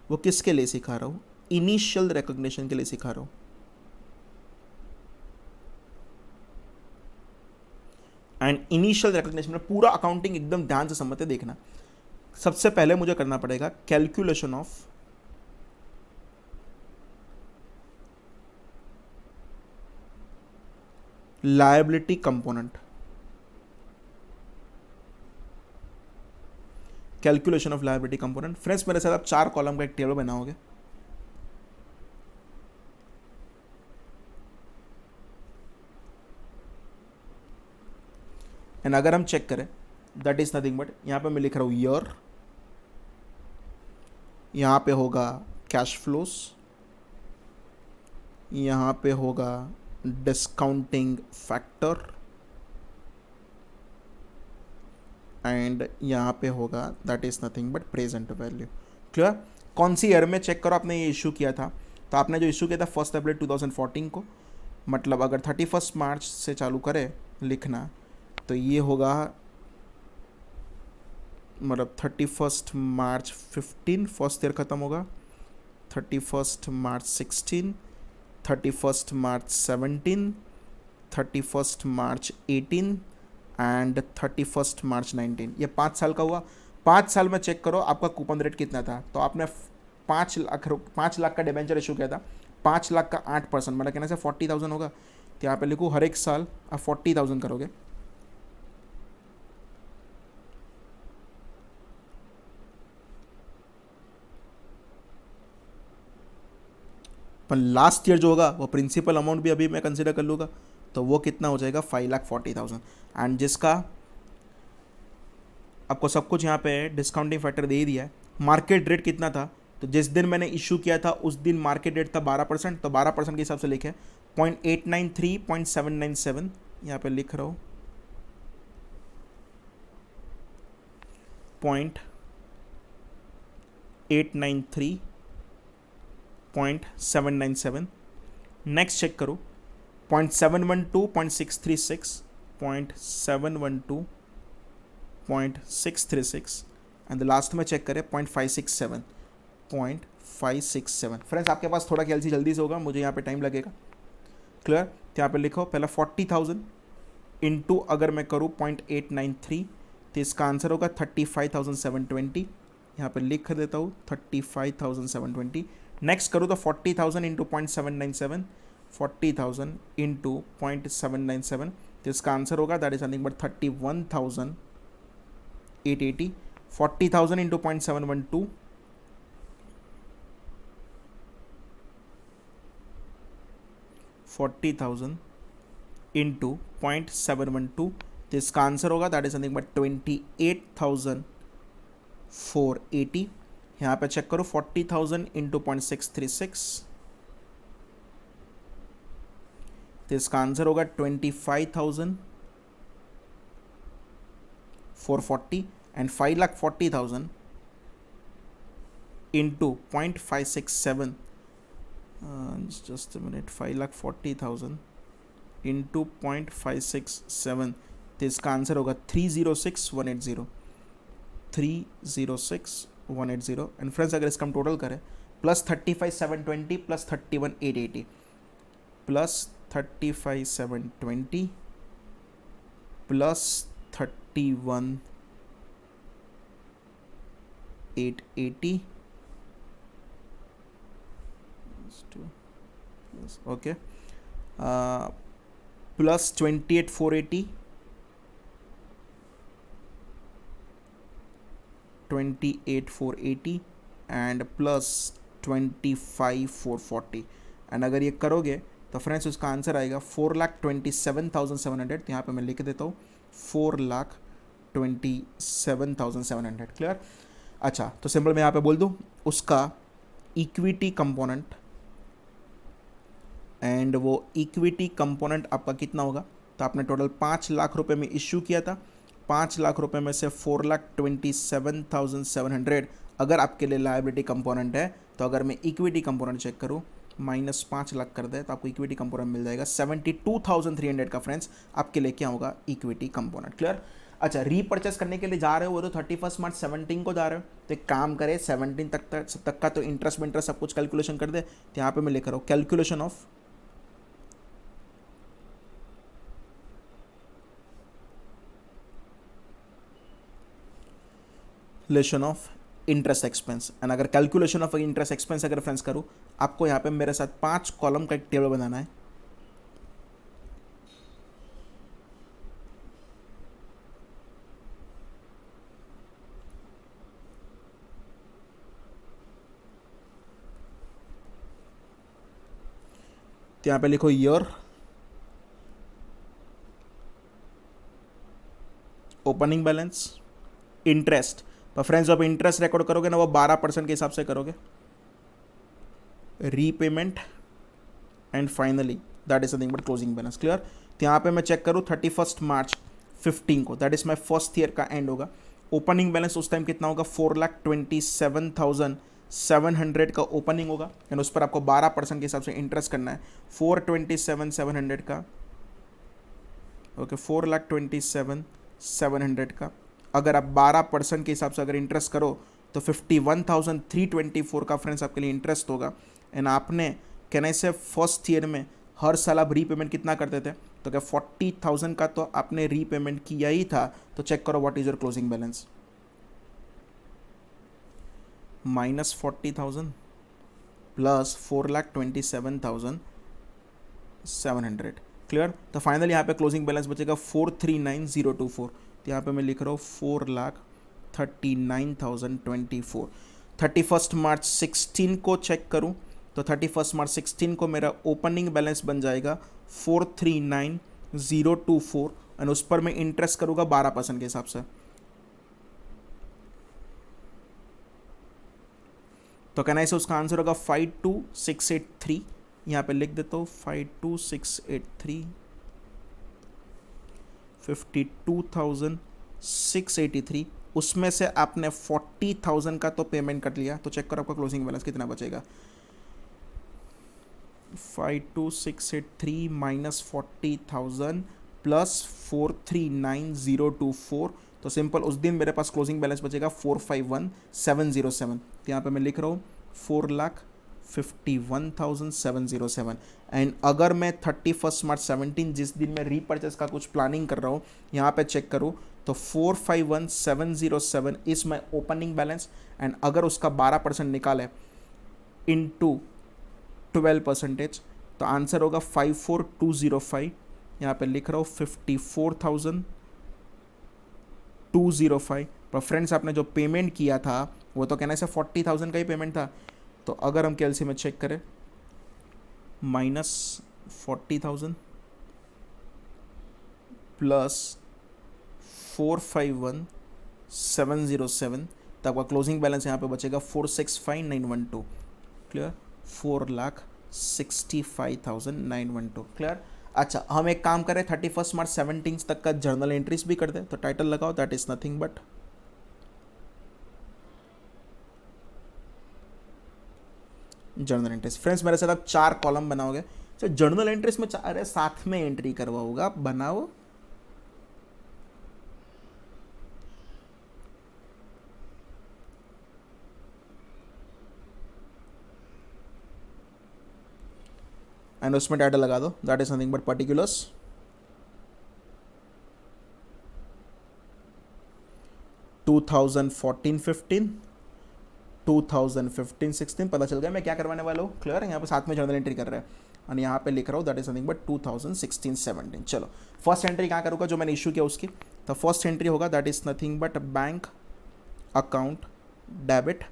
वो किसके लिए सिखा रहा हूँ, इनिशियल रिकॉग्निशन के लिए सिखा रहा हूँ। एंड इनिशियल रिकॉग्निशन में पूरा अकाउंटिंग एकदम ध्यान से समझते देखना। सबसे पहले मुझे करना पड़ेगा calculation of liability component, calculation of liability component. Friends मेरे साथ आप 4 कॉलम का एक टेबल बनाओगे। एंड अगर हम चेक करें, दैट इज नथिंग बट, यहां पे मैं लिख रहा हूं ईयर, यहां पे होगा कैश फ्लोस, यहां पे होगा डिस्काउंटिंग फैक्टर, एंड यहाँ पे होगा that is nothing but present value. Clear? कौन सी ईयर में चेक करो आपने ये इशू किया था, तो आपने जो इशू किया था 1 अप्रैल 2014 को, मतलब अगर 31 मार्च से चालू करे लिखना तो ये होगा, मतलब 31 मार्च 15 फर्स्ट ईयर ख़त्म होगा, 31 मार्च 16, 31 मार्च 17, 31 मार्च 18 एंड 31 मार्च 19। ये 5 साल का हुआ। 5 साल में चेक करो आपका कूपन रेट कितना था। तो आपने 5 लाख का डिबेंचर इशू किया था, 5 लाख का 8%, मतलब कहने से 40,000 होगा। तो यहाँ पे लिखो हर एक साल आप 40,000 करोगे, पर लास्ट ईयर जो होगा वो प्रिंसिपल अमाउंट भी अभी मैं कंसिडर कर लूँगा, तो वो कितना हो जाएगा 5,40,000। एंड जिसका आपको सब कुछ यहाँ पे डिस्काउंटिंग फैक्टर दे ही दिया है। मार्केट रेट कितना था, तो जिस दिन मैंने इशू किया था उस दिन मार्केट रेट था 12%, तो 12% के हिसाब से लिखे 0.893.797, यहाँ पे लिख रहा हूँ 0.893.797। नेक्स्ट चेक करो 0.712.636, 0.712.636, एंड लास्ट में चेक करें 0.567। फ्रेंड्स आपके पास थोड़ा कैलसी जल्दी से होगा, मुझे यहाँ पे टाइम लगेगा। क्लियर? तो यहाँ पे लिखो पहला 40,000 इंटू अगर मैं करूँ 0.893, तो इसका आंसर होगा 35,720। यहाँ पे लिख देता हूँ 35,720। नेक्स्ट करूँ तो 40,000 इंटू 0.797, 40,000 इंटू 0.797, तो इसका आंसर होगा that is nothing but 31,880। 40,000 into 0.712, 40,000 into 0.712, तो इसका आंसर होगा दैट इज नथिंग बट 28,480। यहाँ पे चेक करो 40,000 इंटू 0.636, तो इसका आंसर होगा 25,440, and 5,40,000 into 0.567, just a minute, 5,40,000 into 0.567, तो इसका आंसर होगा 306,180, 306,180। एंड फ्रेंड्स अगर इसका हम टोटल करें, plus 35,720 plus 31,880, plus 35,720 plus 31,880, okay, plus 28,480, 28,480 and plus 25,440। And अगर ये करोगे तो फ्रेंड्स उसका आंसर आएगा 4,27,700। तो यहाँ पे मैं लिख देता हूँ 4,27,700। क्लियर? अच्छा, तो सिंपल मैं यहाँ पे बोल दूँ उसका इक्विटी कंपोनेंट, एंड वो इक्विटी कंपोनेंट आपका कितना होगा। तो आपने टोटल 5 लाख रुपए में इश्यू किया था, 5 लाख रुपए में से 4,27,700 अगर आपके लिए लायबिलिटी कंपोनेंट है, तो अगर मैं इक्विटी कंपोनेंट चेक करूँ माइनस 5 लाख कर दे तो आपको इक्विटी कंपोनेंट मिल जाएगा 72,300 का। फ्रेंड्स आपके लिए क्या होगा इक्विटी कंपोनेंट। क्लियर? अच्छा, रीपर्चेस करने के लिए जा रहे हो वो तो 31 मार्च 17 को जा रहे हो, तो एक काम करे 17 तक का तो इंटरेस्ट विंटरेस्ट सब कुछ कैलकुलेशन कर दे। तो यहाँ पे मैं लिख रहा हूँ calculation of calculation of interest expense. And अगर कैलकुलेशन ऑफ इंटरेस्ट एक्सपेंस अगर फ्रेंड्स करूँ, आपको यहाँ पे मेरे साथ 5 कॉलम का एक टेबल बनाना है। तो यहाँ पे लिखो ईयर, ओपनिंग बैलेंस, इंटरेस्ट। पर फ्रेंड्स जब इंटरेस्ट रिकॉर्ड करोगे ना, वो 12% के हिसाब से करोगे, repayment, and finally that is nothing but closing balance. Clear. तो यहाँ पे मैं चेक करूँ 31 मार्च 15 को, that is my first year का एंड होगा। ओपनिंग बैलेंस उस टाइम कितना होगा, 4,27,700 का ओपनिंग होगा, एंड उस पर आपको 12% के हिसाब से इंटरेस्ट करना है। 427,700 का, ओके, 4,27,700 का अगर आप 12% के हिसाब से अगर इंटरेस्ट करो तो 51,324 का फ्रेंड्स आपके लिए इंटरेस्ट होगा। एंड आपने कहने से फर्स्ट ईयर में हर साल आप रीपेमेंट कितना करते थे, तो क्या 40,000 का तो आपने रीपेमेंट किया ही था। तो चेक करो what is your closing balance, -40,000 plus 4,27,700। Clear. तो फाइनली यहाँ पे क्लोजिंग बैलेंस बचेगा 439,024। तो यहाँ पे मैं लिख रहा हूँ 4,39,024। 31 मार्च 16 को चेक करूँ तो 31 मार्च 16 को मेरा ओपनिंग बैलेंस बन जाएगा 439,024, एंड उस पर मैं इंटरेस्ट करूँगा 12% के हिसाब से। तो कहना इसे उसका आंसर होगा 52,683। यहाँ पे लिख देता हूँ 52,683, 52,683। उसमें से आपने 40,000 का तो पेमेंट कर लिया, तो चेक करो आपका क्लोजिंग बैलेंस कितना बचेगा। 52,683 माइनस 40,000 प्लस 439,024, तो सिंपल उस दिन मेरे पास क्लोजिंग बैलेंस बचेगा 451,707। तो यहाँ पे मैं लिख रहा हूँ 4,51,707। एंड अगर मैं 31 मार्च 17 जिस दिन मैं रीपर्चेस का कुछ प्लानिंग कर रहा हूँ, यहाँ पे चेक करूँ तो 451,707 is my opening balance, and अगर उसका 12% निकाले इनटू 12%, तो आंसर होगा 54,205। यहाँ पे लिख रहा हूँ 54,205। पर फ्रेंड्स आपने जो पेमेंट किया था वो तो कहना से 40,000 का ही पेमेंट था। तो अगर हम कैलसी में चेक करें, -40,000 प्लस 451,707, तो आपका क्लोजिंग बैलेंस यहाँ पे बचेगा 465,912। क्लियर। 4,65,912। क्लियर। अच्छा, हम एक काम करें, 31 मार्च 17 तक का जर्नल एंट्रीज भी कर दे। तो टाइटल लगाओ, that is nothing but journal entries. Friends मेरे साथ आप 4 कॉलम बनाओगे, तो जर्नल एंट्रीज में 4 है, साथ में एंट्री करवाऊंगा, आप बनाओ। एंड उसमें टाइटल लगा दो, that is nothing but particulars 2014-15, 2015-16। पता चल गया मैं क्या करवाने वाला हूँ। क्लियर है। यहाँ पे साथ में जर्नल एंट्री कर रहे हैं, और यहाँ पे लिख रहा हूँ दैट इज नथिंग बट 2016-17। चलो फर्स्ट एंट्री कहाँ करूँगा, जो मैंने इशू किया उसकी। तो फर्स्ट एंट्री होगा that is nothing but bank account debit.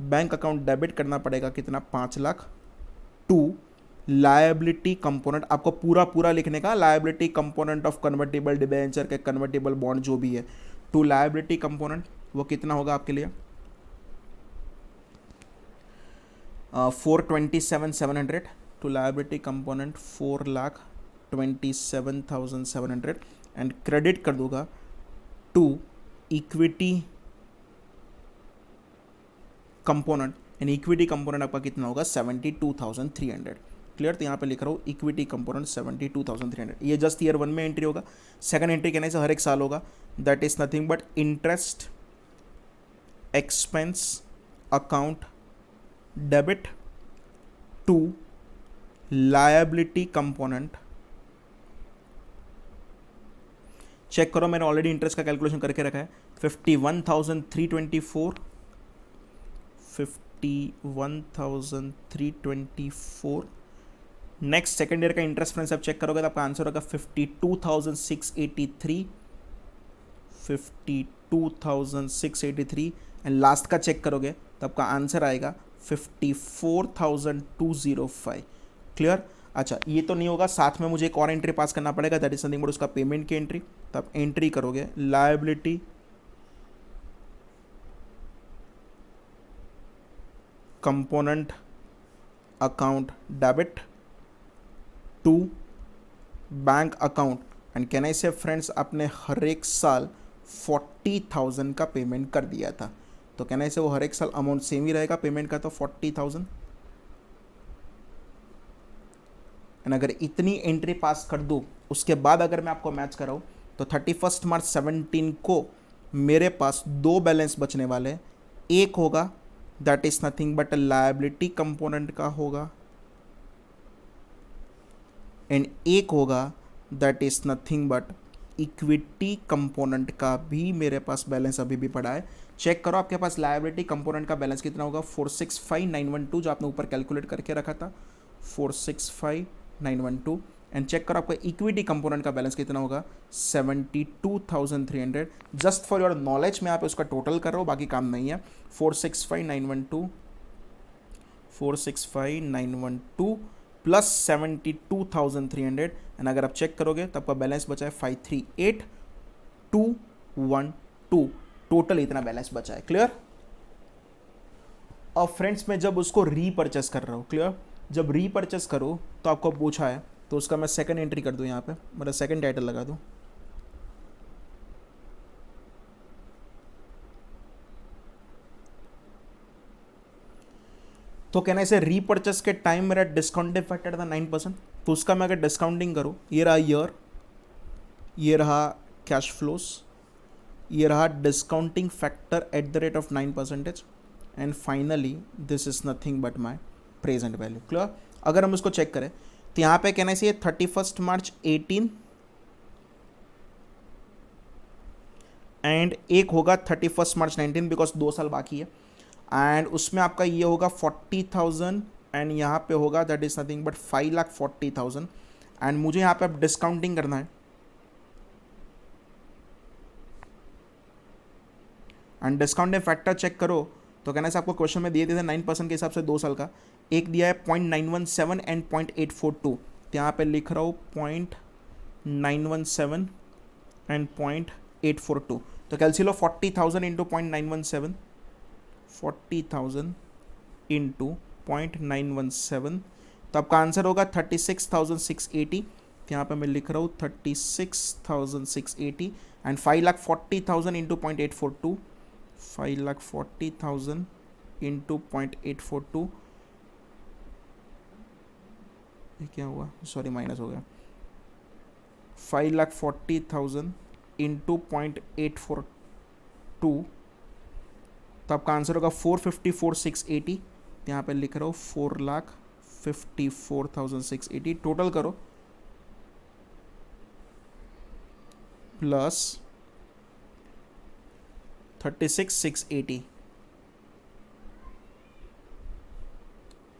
Bank account debit करना पड़ेगा कितना, 5 लाख। टू लायबिलिटी कंपोनेंट, आपको पूरा पूरा लिखने का, liability component of convertible debenture के कन्वर्टेबल बॉन्ड जो भी है, टू लायबिलिटी कंपोनेंट वो कितना होगा आपके लिए, 427,700। To liability component 4,27,700, and credit कर दूंगा to equity component, and equity component आपका कितना होगा, 72,300। क्लियर। तो यहाँ पे लिख रहा हूँ इक्विटी कंपोनेंट 72,300। ये जस्ट ईयर 1 में एंट्री होगा। सेकंड एंट्री कहने से हर एक साल होगा, that is nothing but interest expense account debit to liability component check करो, मैंने ऑलरेडी इंटरेस्ट का कैलकुलेशन करके रखा है। 51,324, 51,324। नेक्स्ट सेकेंड ईयर का इंटरेस्ट फ्रेंड्स आप चेक करोगे तो आपका आंसर होगा 52,683, 52,683। एंड लास्ट का चेक करोगे तो आपका आंसर आएगा 54,205। क्लियर? अच्छा, ये तो नहीं होगा, साथ में मुझे एक और एंट्री पास करना पड़ेगा, दैट इज समथिंग बट उसका पेमेंट की एंट्री। तो आप एंट्री करोगे liability component account debit to bank account, and can I say friends आपने हर एक साल 40,000 का पेमेंट कर दिया था, तो कैन आई से वो हर एक साल अमाउंट सेम ही रहेगा पेमेंट का, तो 40,000। एंड अगर इतनी एंट्री पास कर दूँ उसके बाद अगर मैं आपको मैच कराऊँ तो 31 मार्च 17 को मेरे पास दो बैलेंस बचने वाले हैं। एक होगा that is nothing but liability component का होगा, एंड एक होगा that is nothing but equity component का भी मेरे पास बैलेंस अभी भी पड़ा है। चेक करो आपके पास लायबिलिटी कंपोनेंट का बैलेंस कितना होगा, 465,912 जो आपने ऊपर कैलकुलेट करके रखा था, 465,912। एंड चेक करो आपका इक्विटी कंपोनेंट का बैलेंस कितना होगा, 72,300। जस्ट फॉर योर नॉलेज मैं यहाँ पे उसका टोटल कर रहा हूँ, बाकी काम नहीं है। 465,912 प्लस 72,300, एंड अगर आप चेक करोगे तो आपका बैलेंस बचा है 538,212। टोटल इतना बैलेंस बचा है। क्लियर? और फ्रेंड्स मैं जब उसको रीपर्चेस कर रहा हूँ, क्लियर, जब रीपर्चेस करो तो आपको पूछा है तो उसका मैं सेकंड एंट्री कर दूँ यहाँ पे, मतलब सेकंड टाइटल लगा दूँ। तो कहना इसे रीपर्चेस के टाइम मेरा डिस्काउंटिंग फैक्टर था 9%, तो उसका मैं अगर डिस्काउंटिंग करूँ, ये रहा ईयर, ये रहा कैश फ्लोस, ये रहा discounting factor at the rate of 9%, and finally this is nothing but my present value. Clear? अगर हम उसको चेक करें तो यहाँ पे कहना चाहिए 31 मार्च 18 एंड एक होगा 31 मार्च 19 बिकॉज 2 साल बाकी है, एंड उसमें आपका ये होगा 40,000 एंड यहाँ पे होगा that is nothing but 5,40,000, and मुझे यहाँ पे अब डिस्काउंटिंग करना है, एंड डिस्काउंटिंग फैक्टर चेक करो तो कहना से आपको क्वेश्चन में दिए थे 9% के हिसाब से 2 साल का, एक दिया है 0.917 एंड 0.842, तो यहाँ पे लिख रहा हूँ 0.917 एंड 0.842, तो कैलकुलेट 40,000 इंटू 0.917, 40,000 इंटू 0.917, तो आपका आंसर होगा 36,680, तो यहाँ पे मैं लिख रहा हूँ 36,680, एंड 5,40,000 इंटू 0.842, 5,40,000 इंटू 0.842, ये क्या हुआ, सॉरी माइनस हो गया, 5,40,000 इंटू 0.842, तो आपका आंसर होगा 454,680, यहाँ पे लिख रहा हूँ 4,54,680, टोटल करो प्लस 36,680,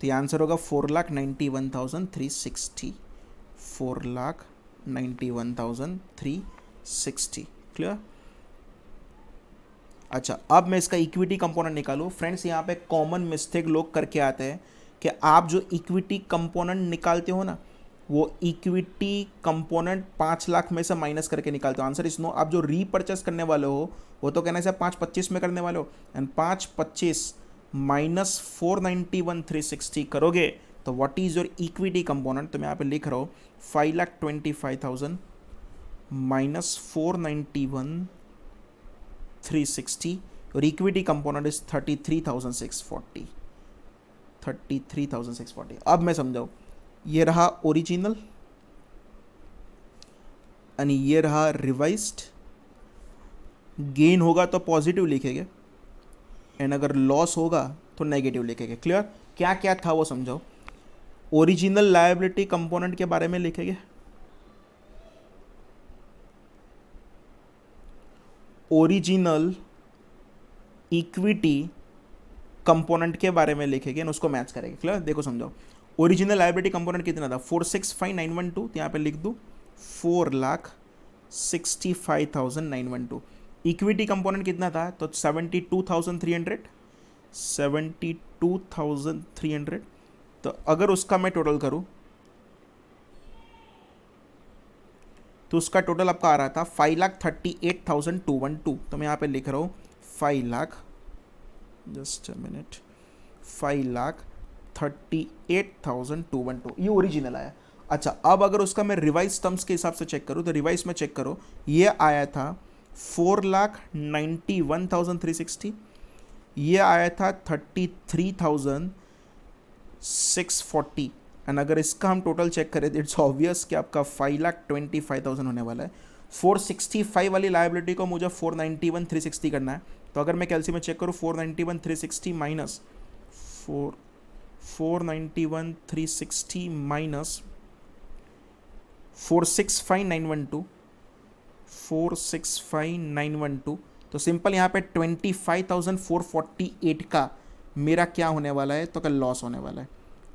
तो ये आंसर होगा 4,91,360, 4,91,360। क्लियर? अच्छा, अब मैं इसका इक्विटी कंपोनेंट निकालूँ। फ्रेंड्स यहाँ पे कॉमन मिस्टेक लोग करके आते हैं कि आप जो इक्विटी कंपोनेंट निकालते हो ना, वो इक्विटी कंपोनेंट 5 लाख में से माइनस करके निकालते हो। Answer is no. आप जो रीपर्चेस करने वाले हो वो तो कहने से 5,25 में करने वाले हो, एंड 5,25 माइनस 491,360 करोगे तो what is your equity component, तो मैं यहाँ पे लिख रहा हूँ 5,25,000 माइनस 491,360, और इक्विटी कंपोनेंट इज 33,640, 33,640। अब मैं समझाऊँ, ये रहा ओरिजिनल एंड ये रहा रिवाइज्ड, गेन होगा तो पॉजिटिव लिखेंगे एंड अगर लॉस होगा तो नेगेटिव लिखेंगे। क्लियर? क्या क्या था वो समझाओ। ओरिजिनल लायबिलिटी कंपोनेंट के बारे में लिखेंगे, ओरिजिनल इक्विटी कंपोनेंट के बारे में लिखेंगे और उसको मैच करेंगे। क्लियर? देखो समझाओ, ओरिजिनल लायबिलिटी कंपोनेंट कितना था 465,912, तो यहाँ पे लिख दूँ 4,65,912। इक्विटी कंपोनेंट कितना था तो 72,300, 72,300। तो अगर उसका मैं टोटल करूँ तो उसका टोटल आपका आ रहा था 5,38,212। तो मैं यहाँ पे लिख रहा हूँ 5 लाख, जस्ट अ मिनट, 5,38,212, ये ओरिजिनल आया। अच्छा, अब अगर उसका मैं रिवाइज टर्म्स के हिसाब से चेक करूँ तो रिवाइज में चेक करो, ये आया था 4,91,360, ये आया था 33,640। एंड अगर इसका हम टोटल चेक करें तो इट्स ऑब्वियस कि आपका 5,25,000 होने वाला है। 465 वाली लायबिलिटी को मुझे 491,360 करना है। तो अगर मैं कैलसी में चेक करूँ 491,360 माइनस 491,360 माइनस 465,912, 465,912, तो सिंपल यहाँ पे 25,448 का मेरा क्या होने वाला है तो कल लॉस होने वाला है।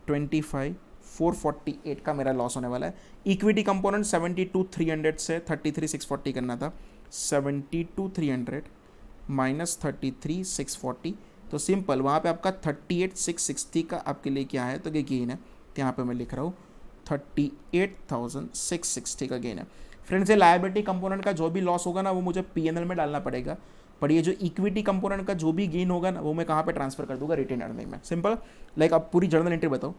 25,448 का मेरा लॉस होने वाला है। इक्विटी कंपोनेंट 72,300 से 33,640 करना था, 72,300 माइनस 33,640, तो सिंपल वहाँ पे आपका 38,660 का आपके लिए क्या है तो ये गेन है। तो यहाँ पे मैं लिख रहा हूँ 38,660 का गेन है। फ्रेंड्स, ये लायबिलिटी कंपोनेंट का जो भी लॉस होगा ना वो मुझे पीएनएल में डालना पड़ेगा, पर ये जो इक्विटी कंपोनेंट का जो भी गेन होगा ना वो मैं कहाँ पे ट्रांसफर कर दूंगा, रिटेन अर्निंग में। सिंपल, लाइक आप पूरी जर्नल एंट्री बताओ।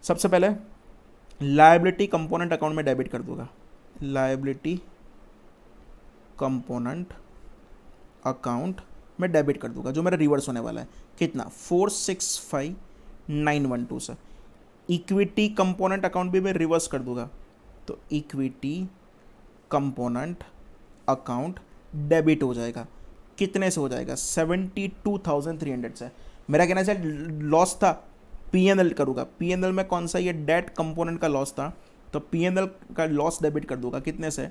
सबसे पहले लायबिलिटी कंपोनेंट अकाउंट में डेबिट कर दूंगा, लायबिलिटी कंपोनेंट अकाउंट में डेबिट कर दूंगा, जो मेरा रिवर्स होने वाला है कितना 465,912 से। इक्विटी कंपोनेंट अकाउंट भी मैं रिवर्स कर दूंगा, तो इक्विटी कंपोनेंट अकाउंट डेबिट हो जाएगा, कितने से हो जाएगा 72,300 से। मेरा कहना चाहिए लॉस था पीएनएल करूँगा, पीएनएल में कौन सा ये डेट कंपोनेंट का लॉस था, तो पीएनएल का लॉस डेबिट कर दूंगा कितने से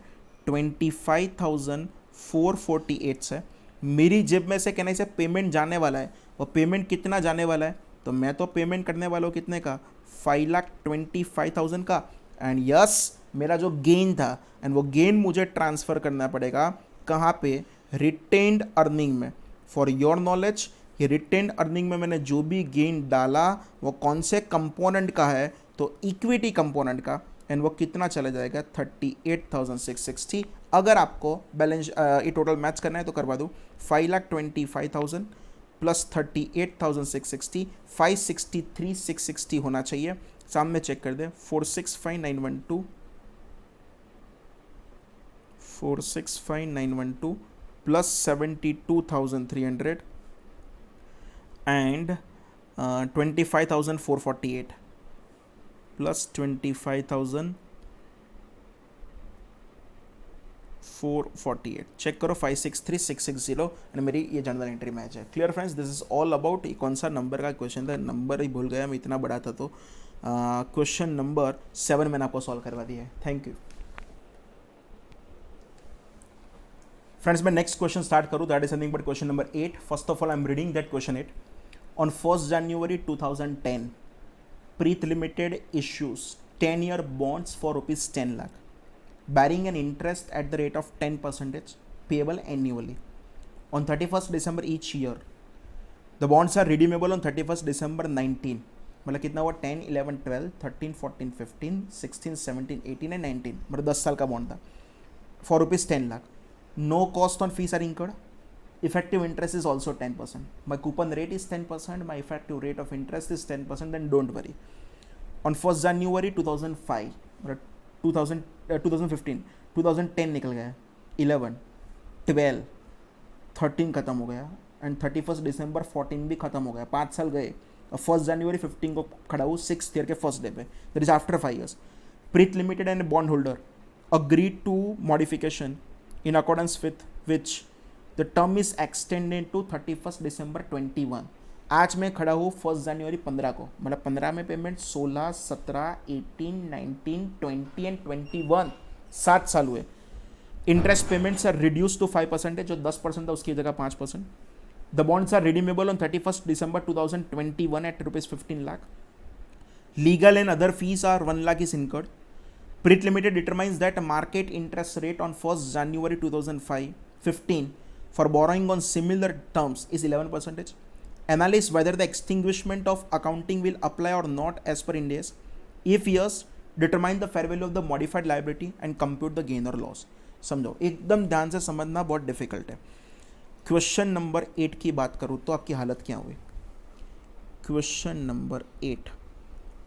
25,448 से। मेरी जेब में से कहने से पेमेंट जाने वाला है, और पेमेंट कितना जाने वाला है तो मैं तो पेमेंट करने वाला हूँ कितने का 5,25,000 का। एंड यस, मेरा जो गेन था एंड वो गेन मुझे ट्रांसफ़र करना पड़ेगा कहाँ पे, रिटेन्ड अर्निंग में। फॉर योर नॉलेज, ये रिटेन्ड अर्निंग में मैंने जो भी गेन डाला वो कौन से कंपोनेंट का है तो इक्विटी कंपोनेंट का, एंड वो कितना चला जाएगा 38,660। अगर आपको बैलेंस ये टोटल मैच करना है तो करवा दूँ, 5,25,000 प्लस 38,660, 563,660 होना चाहिए। सामने चेक कर दें 465,912, 465,912 प्लस 72,300 एंड 25,448 प्लस 25,448, चेक करो 563,660 एंड मेरी ये जनरल एंट्री मैच है। Clear friends, this is all about, कौन सा नंबर का क्वेश्चन था, नंबर ही भूल गया मैं, इतना बड़ा था। तो क्वेश्चन नंबर 7 मैंने आपको सॉल्व करवा दिया है। Thank you friends. मैं नेक्स्ट क्वेश्चन स्टार्ट करूँ, that is something but question number 8। First of all I am reading that question 8। On 1st January 2010, Preet Limited issues 10-year bonds for rupees 10 lakh, bearing an interest at the rate of 10% payable annually. On 31st December each year, the bonds are redeemable on 31st December 19. मतलब कितना हुआ 10, 11, 12, 13, 14, 15, 16, 17, 18 and 19, मतलब 10 साल का bond था for rupees 10 lakh. No cost on fees are incurred, effective interest is also 10%. My coupon rate is 10%, my effective rate of interest is 10%, then don't worry. On 1st January 2005, 2015, 2010 निकल गया, 11, 12, 13 खत्म हो गया एंड 31st December 14 भी खत्म हो गया, 5 साल गए। और 1st January 15 को खड़ा हूँ 6th ईयर के फर्स्ट डे पे, that is after 5 years. Preet Limited and bond holder agreed to modification in accordance with which the term is extended to 31st December 21. आज मैं खड़ा हूँ 1st January 15 को, मतलब 15 में पेमेंट, 16, 17, 18, 19, 20 एंड 21, 7 साल हुए। Interest payments are reduce to 5%, जो 10% था उसकी जगह 5%. The bonds are redeemable on 31st December 2021 at rupees 15 lakh. Legal and other fees are 1 lakh is incurred. Prit Limited determines that market interest rate on 1st January 2015 for borrowing on similar terms is 11%. Analyze whether the extinguishment of accounting will apply or not as per Ind AS. If yes, determine the fair value of the modified liability and compute the gain or loss. समझो, एकदम ध्यान से समझना, बहुत difficult है. Question number 8 की बात करूँ तो आपकी हालत क्या हुई. क्वेश्चन नंबर 8,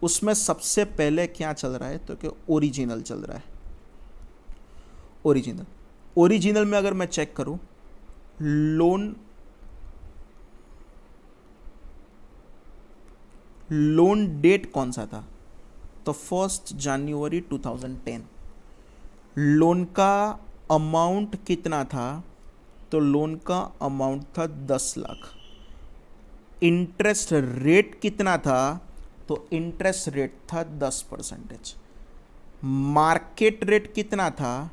उसमें सबसे पहले क्या चल रहा है तो कि ओरिजिनल चल रहा है. ओरिजिनल में अगर मैं चेक करूँ, लोन डेट कौन सा था तो 1 जनवरी 2010. लोन का अमाउंट कितना था तो लोन का अमाउंट था 10 लाख. इंटरेस्ट रेट कितना था तो इंटरेस्ट रेट था 10%. मार्केट रेट कितना था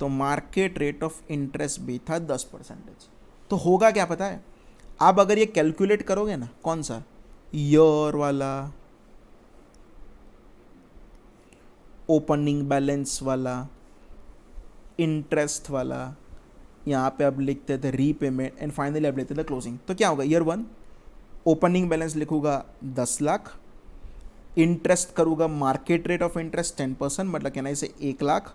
तो मार्केट रेट ऑफ इंटरेस्ट भी था 10%. तो होगा क्या पता है, आप अगर ये कैलकुलेट करोगे ना, कौन सा ईयर वाला, ओपनिंग बैलेंस वाला, इंटरेस्ट वाला, यहाँ पे आप लिखते थे रीपेमेंट एंड फाइनली आप लिखते थे क्लोजिंग, तो क्या होगा, ईयर 1 ओपनिंग बैलेंस लिखूंगा 10 लाख, इंटरेस्ट करूँगा मार्केट रेट ऑफ इंटरेस्ट 10%, मतलब कहना इसे 1 लाख,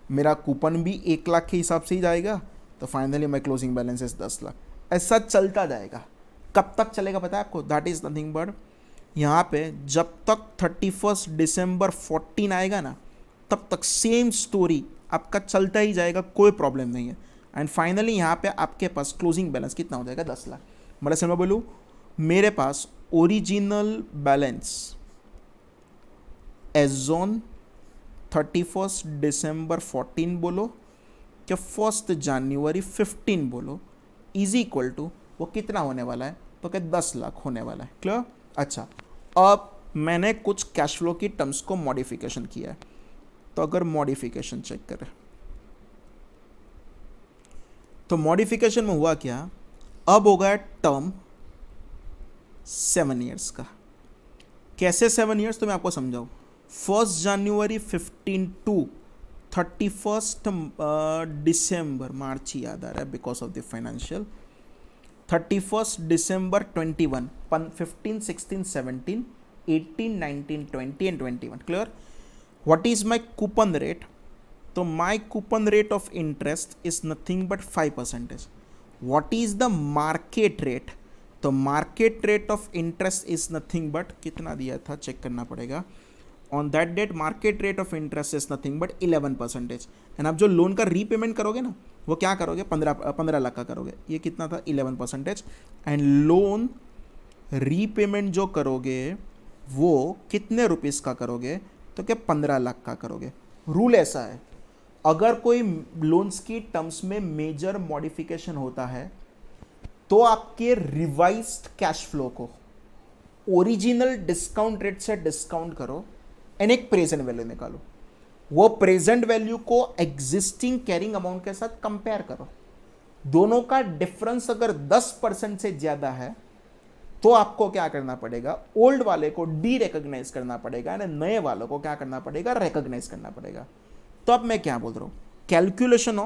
मेरा कूपन भी 1 लाख के हिसाब से ही जाएगा, तो finally my closing balance is 10 lakh. ऐसा चलता जाएगा. कब तक चलेगा पता है आपको, दैट इज नथिंग बट यहाँ पे जब तक 31 December 14 आएगा ना, तब तक सेम स्टोरी आपका चलता ही जाएगा, कोई प्रॉब्लम नहीं है. एंड फाइनली यहाँ पे आपके पास क्लोजिंग बैलेंस कितना हो जाएगा, 10 लाख. मतलब से मैं बोलूँ, मेरे पास original balance as on 31 December 14 बोलो क्या 1 January 15 बोलो, इज इक्वल टू वो कितना होने वाला है तो क्या 10 लाख होने वाला है. क्लियर. अच्छा, अब मैंने कुछ कैश फ्लो की टर्म्स को मॉडिफिकेशन किया है, तो अगर मॉडिफिकेशन चेक करें तो मॉडिफिकेशन में हुआ क्या, अब हो गया टर्म 7 ईयर्स का. कैसे 7 ईयर्स, तो मैं आपको समझाऊँ. 1 January 15 टू 31 December, मार्च ही याद आ रहा है because of the financial, 31 December 21, 15, 16, 17, 18, 19, 20 and 21. Clear. What is my coupon rate? So my coupon rate of interest is nothing but 5%. What is the market rate? तो market rate of interest is nothing but कितना दिया था check करना पड़ेगा. On that date market rate of interest is nothing but 11%. And आप जो loan का repayment करोगे ना, वो क्या करोगे, 15 लाख का करोगे. ये कितना था, 11%. एंड लोन रीपेमेंट जो करोगे वो कितने रुपीज़ का करोगे तो क्या 15 लाख का करोगे. रूल ऐसा है, अगर कोई लोन्स की टर्म्स में मेजर मॉडिफिकेशन होता है तो आपके रिवाइज्ड कैश फ्लो को ओरिजिनल डिस्काउंट रेट से डिस्काउंट करो एंड एक प्रेजेंट वैल्यू निकालो. वो प्रेजेंट वैल्यू को एग्जिस्टिंग कैरिंग अमाउंट के साथ कंपेयर करो. दोनों का डिफरेंस अगर 10% से ज्यादा है तो आपको क्या करना पड़ेगा, ओल्ड वाले को डी रिकॉग्नाइज करना पड़ेगा और नए वालों को क्या करना पड़ेगा, रिकॉग्नाइज करना पड़ेगा. तो अब मैं क्या बोल रहा हूं, कैलकुलेशन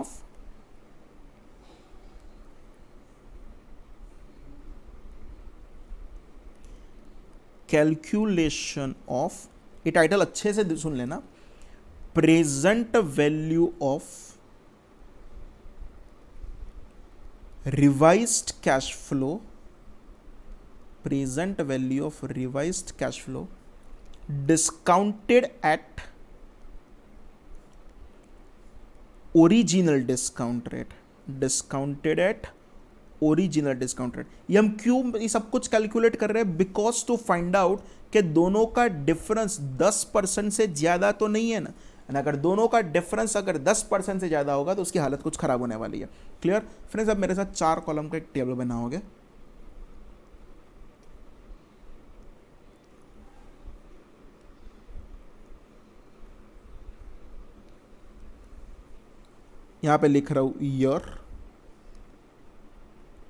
ऑफ ये टाइटल अच्छे से सुन लेना, present value of revised cash flow, present value of revised cash flow discounted eight original discount rate, discounted eight original discount rate. ये हम क्यों ये सब कुछ कैलकुलेट कर रहे हैं, बिकॉज टू फाइंड आउट कि दोनों का डिफरेंस 10% से ज्यादा तो नहीं है ना. एंड अगर दोनों का डिफरेंस अगर 10% से ज्यादा होगा तो उसकी हालत कुछ खराब होने वाली है. Clear friends. अब मेरे साथ 4 कॉलम का एक टेबल बनाओगे. यहाँ पे लिख रहा हूँ ईयर,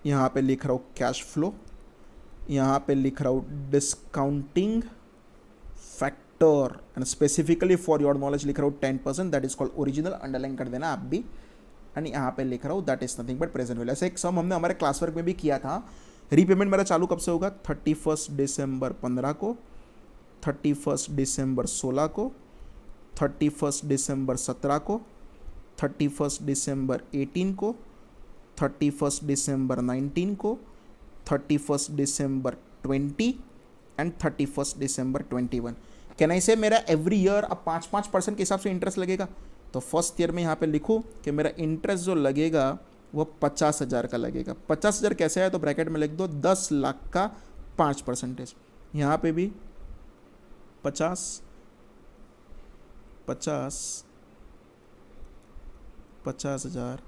यहाँ पे लिख रहा हूँ कैश फ्लो, यहाँ पे लिख रहा हूँ discounting factor and specifically for your knowledge लिख रहा हूँ 10%, that is called original, underline कर देना आप भी। एंड यहाँ पे लिख रहा हूँ that is nothing but present value. ऐसे एक सम हमने हमारे क्लास वर्क में भी किया था। रीपेमेंट मेरा चालू कब से होगा? 31 दिसंबर 15 को, 31 दिसंबर 16 को, 31 दिसंबर 17 को, 31 दिसंबर 18 को, 31 दिसंबर 19 को, 31 दिसंबर 20 एंड 31 दिसंबर 21। कैन आई से मेरा एवरी ईयर अब 5-5% के हिसाब से इंटरेस्ट लगेगा? तो फर्स्ट ईयर में यहाँ पे लिखूँ कि मेरा इंटरेस्ट जो लगेगा वो 50,000 का लगेगा। 50,000 कैसे है? तो ब्रैकेट में लिख दो 10 लाख का 5%। यहाँ पे भी 50 50,000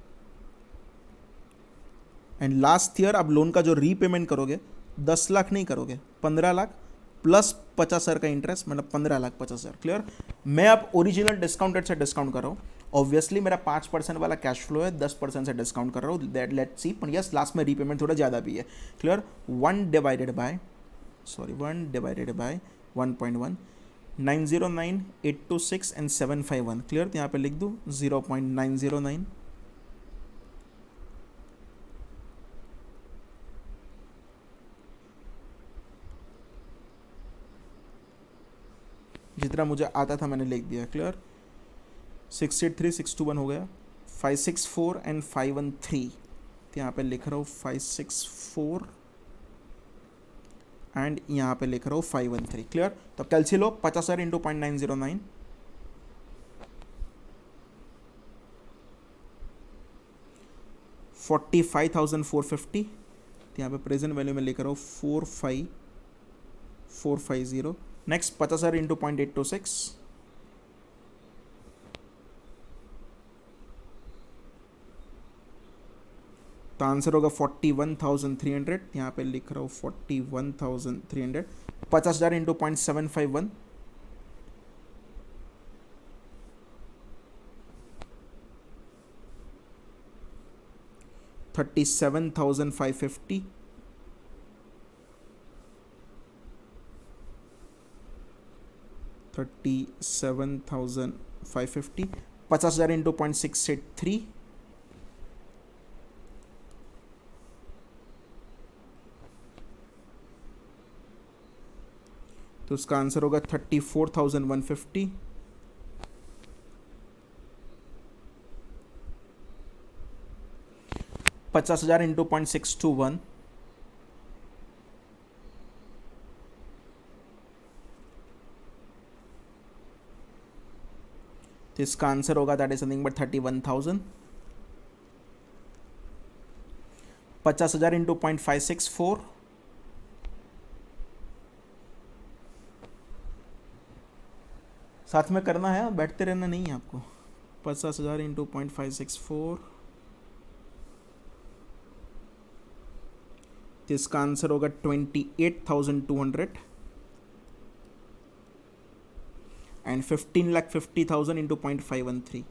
एंड लास्ट ईयर आप लोन का जो रीपेमेंट करोगे 10 लाख नहीं करोगे, 15 लाख प्लस 50,000 का इंटरेस्ट, मतलब 15,50,000। क्लियर? मैं अब ओरिजिनल डिस्काउंटेड से डिस्काउंट कर रहा हूँ। ऑब्वियसली मेरा 5% वाला कैश फ्लो है, 10% से डिस्काउंट कर रहा हूँ, दैट लेट्स सी। पर यस लास्ट में रीपेमेंट थोड़ा ज़्यादा भी है। Clear? 1 divided by 1.1 909 826 and 751। Clear? तो यहाँ पे लिख दूँ 0.909 जितना मुझे आता था मैंने लिख दिया। क्लियर? 683 621 हो गया, 564 एंड 513। तो यहाँ पे लिख रहा हूँ 564 एंड यहाँ पे लिख रहा हूँ 513। क्लियर? तो कैलसी लो 50,000 इंटू 0.909, 45,450। तो यहाँ पे प्रेजेंट वैल्यू में लिख रहा हूँ 45450। नेक्स्ट 50,000 इंटू 0.826, तो आंसर होगा 41,300। यहाँ पे लिख रहा हूँ 41,300। 50,000 इंटू 0.751, $37,550। 37,550। 50,000 इंटू 0.683, तो उसका आंसर होगा 34,150। 50,000 इंटू 0.621, तो इसका आंसर होगा that is something but 31,000। 50,000 into 0.564, साथ में करना है, बैठते रहना नहीं है आपको। 50,000 इंटू 0.564, तो इसका आंसर होगा 28,200 एंड 15,50,000 इंटू 0.513,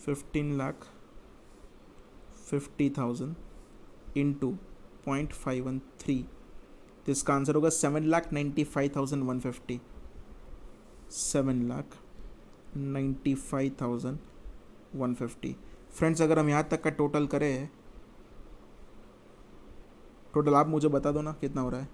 15,50,000 इंटू 0.513, तो इसका आंसर होगा 7,95,150, 7,95,150। फ्रेंड्स अगर हम यहाँ तक का टोटल करें, टोटल आप मुझे बता दो ना कितना हो रहा है।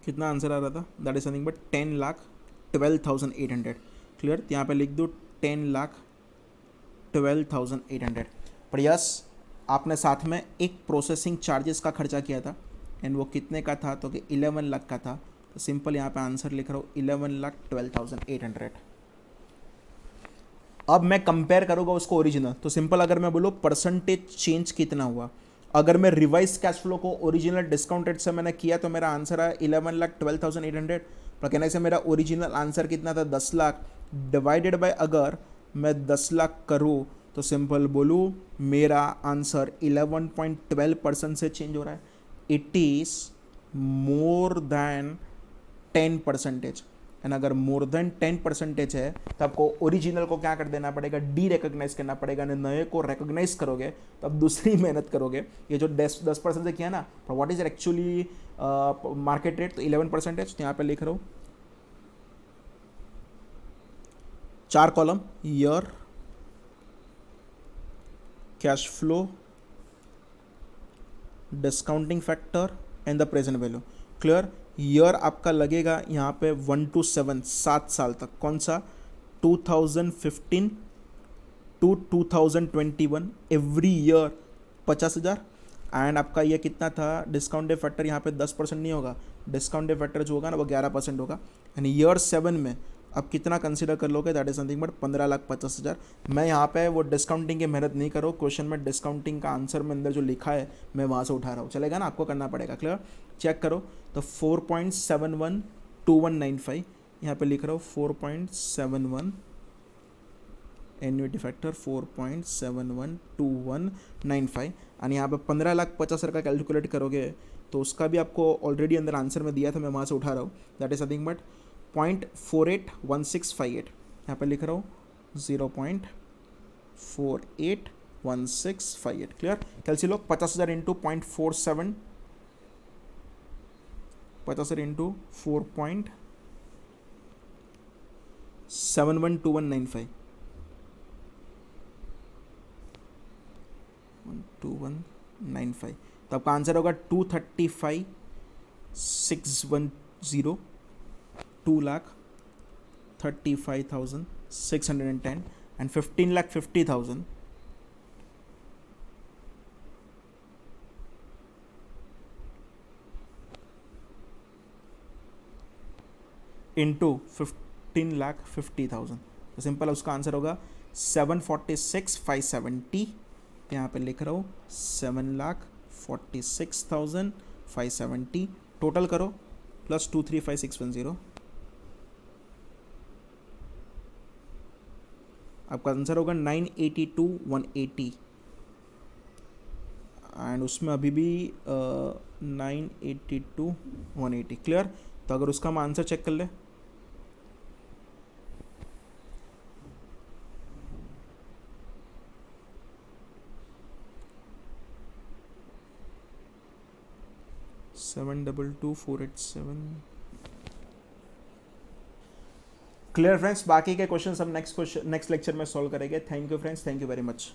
कितना आंसर आ रहा था? That is something but 10,12,800। Clear? तो यहाँ पे लिख दो 10,12,800। पर यस आपने साथ में एक प्रोसेसिंग चार्जेस का खर्चा किया था एंड वो कितने का था? तो कि 11 लाख का था। तो सिंपल यहाँ पे आंसर लिख रहा हूँ 11,12,800। अब मैं कंपेयर करूँगा उसको ओरिजिनल, तो सिंपल अगर मैं बोलूँ परसेंटेज चेंज कितना हुआ, अगर मैं रिवाइज कैश फ्लो को ओरिजिनल डिस्काउंटेड से मैंने किया तो मेरा आंसर है 11,12,800, पर कहने से मेरा ओरिजिनल आंसर कितना था 10 लाख, डिवाइडेड बाय अगर मैं 10 लाख करूँ तो सिंपल बोलूँ मेरा आंसर 11.12% से चेंज हो रहा है. It is more than 10%. And अगर मोर देन 10% है तो आपको ओरिजिनल को क्या कर देना पड़ेगा, डी रिकॉग्नाइज करना पड़ेगा. नए को रिकॉग्नाइज करोगे तो अब दूसरी मेहनत करोगे. ये जो 10% से किया ना, तो what is actually market rate, तो 11%. तो यहाँ पे लिख रहा हूँ 4 column, year, cash flow, discounting factor and the present value. Clear. Year आपका लगेगा यहाँ पे 1 to 7, 7 साल तक. कौन सा, 2015 टू 2021, एवरी ईयर 50,000. एंड आपका ये कितना था, डिस्काउंट डे फैक्टर यहाँ पे 10% नहीं होगा, डिस्काउंट डे फैक्टर जो होगा ना वो 11% होगा. एंड ईयर 7 में अब कितना कंसिडर कर लोगे, दैट इज समथिंग बट 15,50,000. मैं यहाँ पे वो डिस्काउंटिंग की मेहनत नहीं करो, क्वेश्चन में डिस्काउंटिंग का आंसर में अंदर जो लिखा है मैं वहाँ से उठा रहा हूँ. चलेगा ना, आपको करना पड़ेगा. क्लियर. चेक करो तो 4.712195 यहाँ पे लिख रहा हूँ 4.71 एन्युटी फैक्टर 4.712195. और यहाँ पे 15,50,000 का कैलकुलेट करोगे तो उसका भी आपको ऑलरेडी अंदर आंसर में दिया था, मैं वहाँ से उठा रहा हूँ. That is nothing but 0.481658. यहाँ पे लिख रहा हूँ 0.481658. क्लियर. कैलसी लो 50,000 इंटू 0.47, 50,000 इंटू 4.712195 2195. तो आपका आंसर होगा 235,610, 2,35,610 and 15,50,000 इंटू 15,50,000. तो सिंपल उसका आंसर होगा 746,570. यहाँ पे लिख रहा हूँ 7,46,570. टोटल करो प्लस 235,610. आपका आंसर होगा 982,180. एंड उसमें अभी भी 982,180. क्लियर. तो अगर उसका हम आंसर चेक कर ले, $722,487. Clear friends. बाकी के क्वेश्चन हम नेक्स्ट लेक्चर में सॉल्व करेंगे. Thank you friends, thank you very much.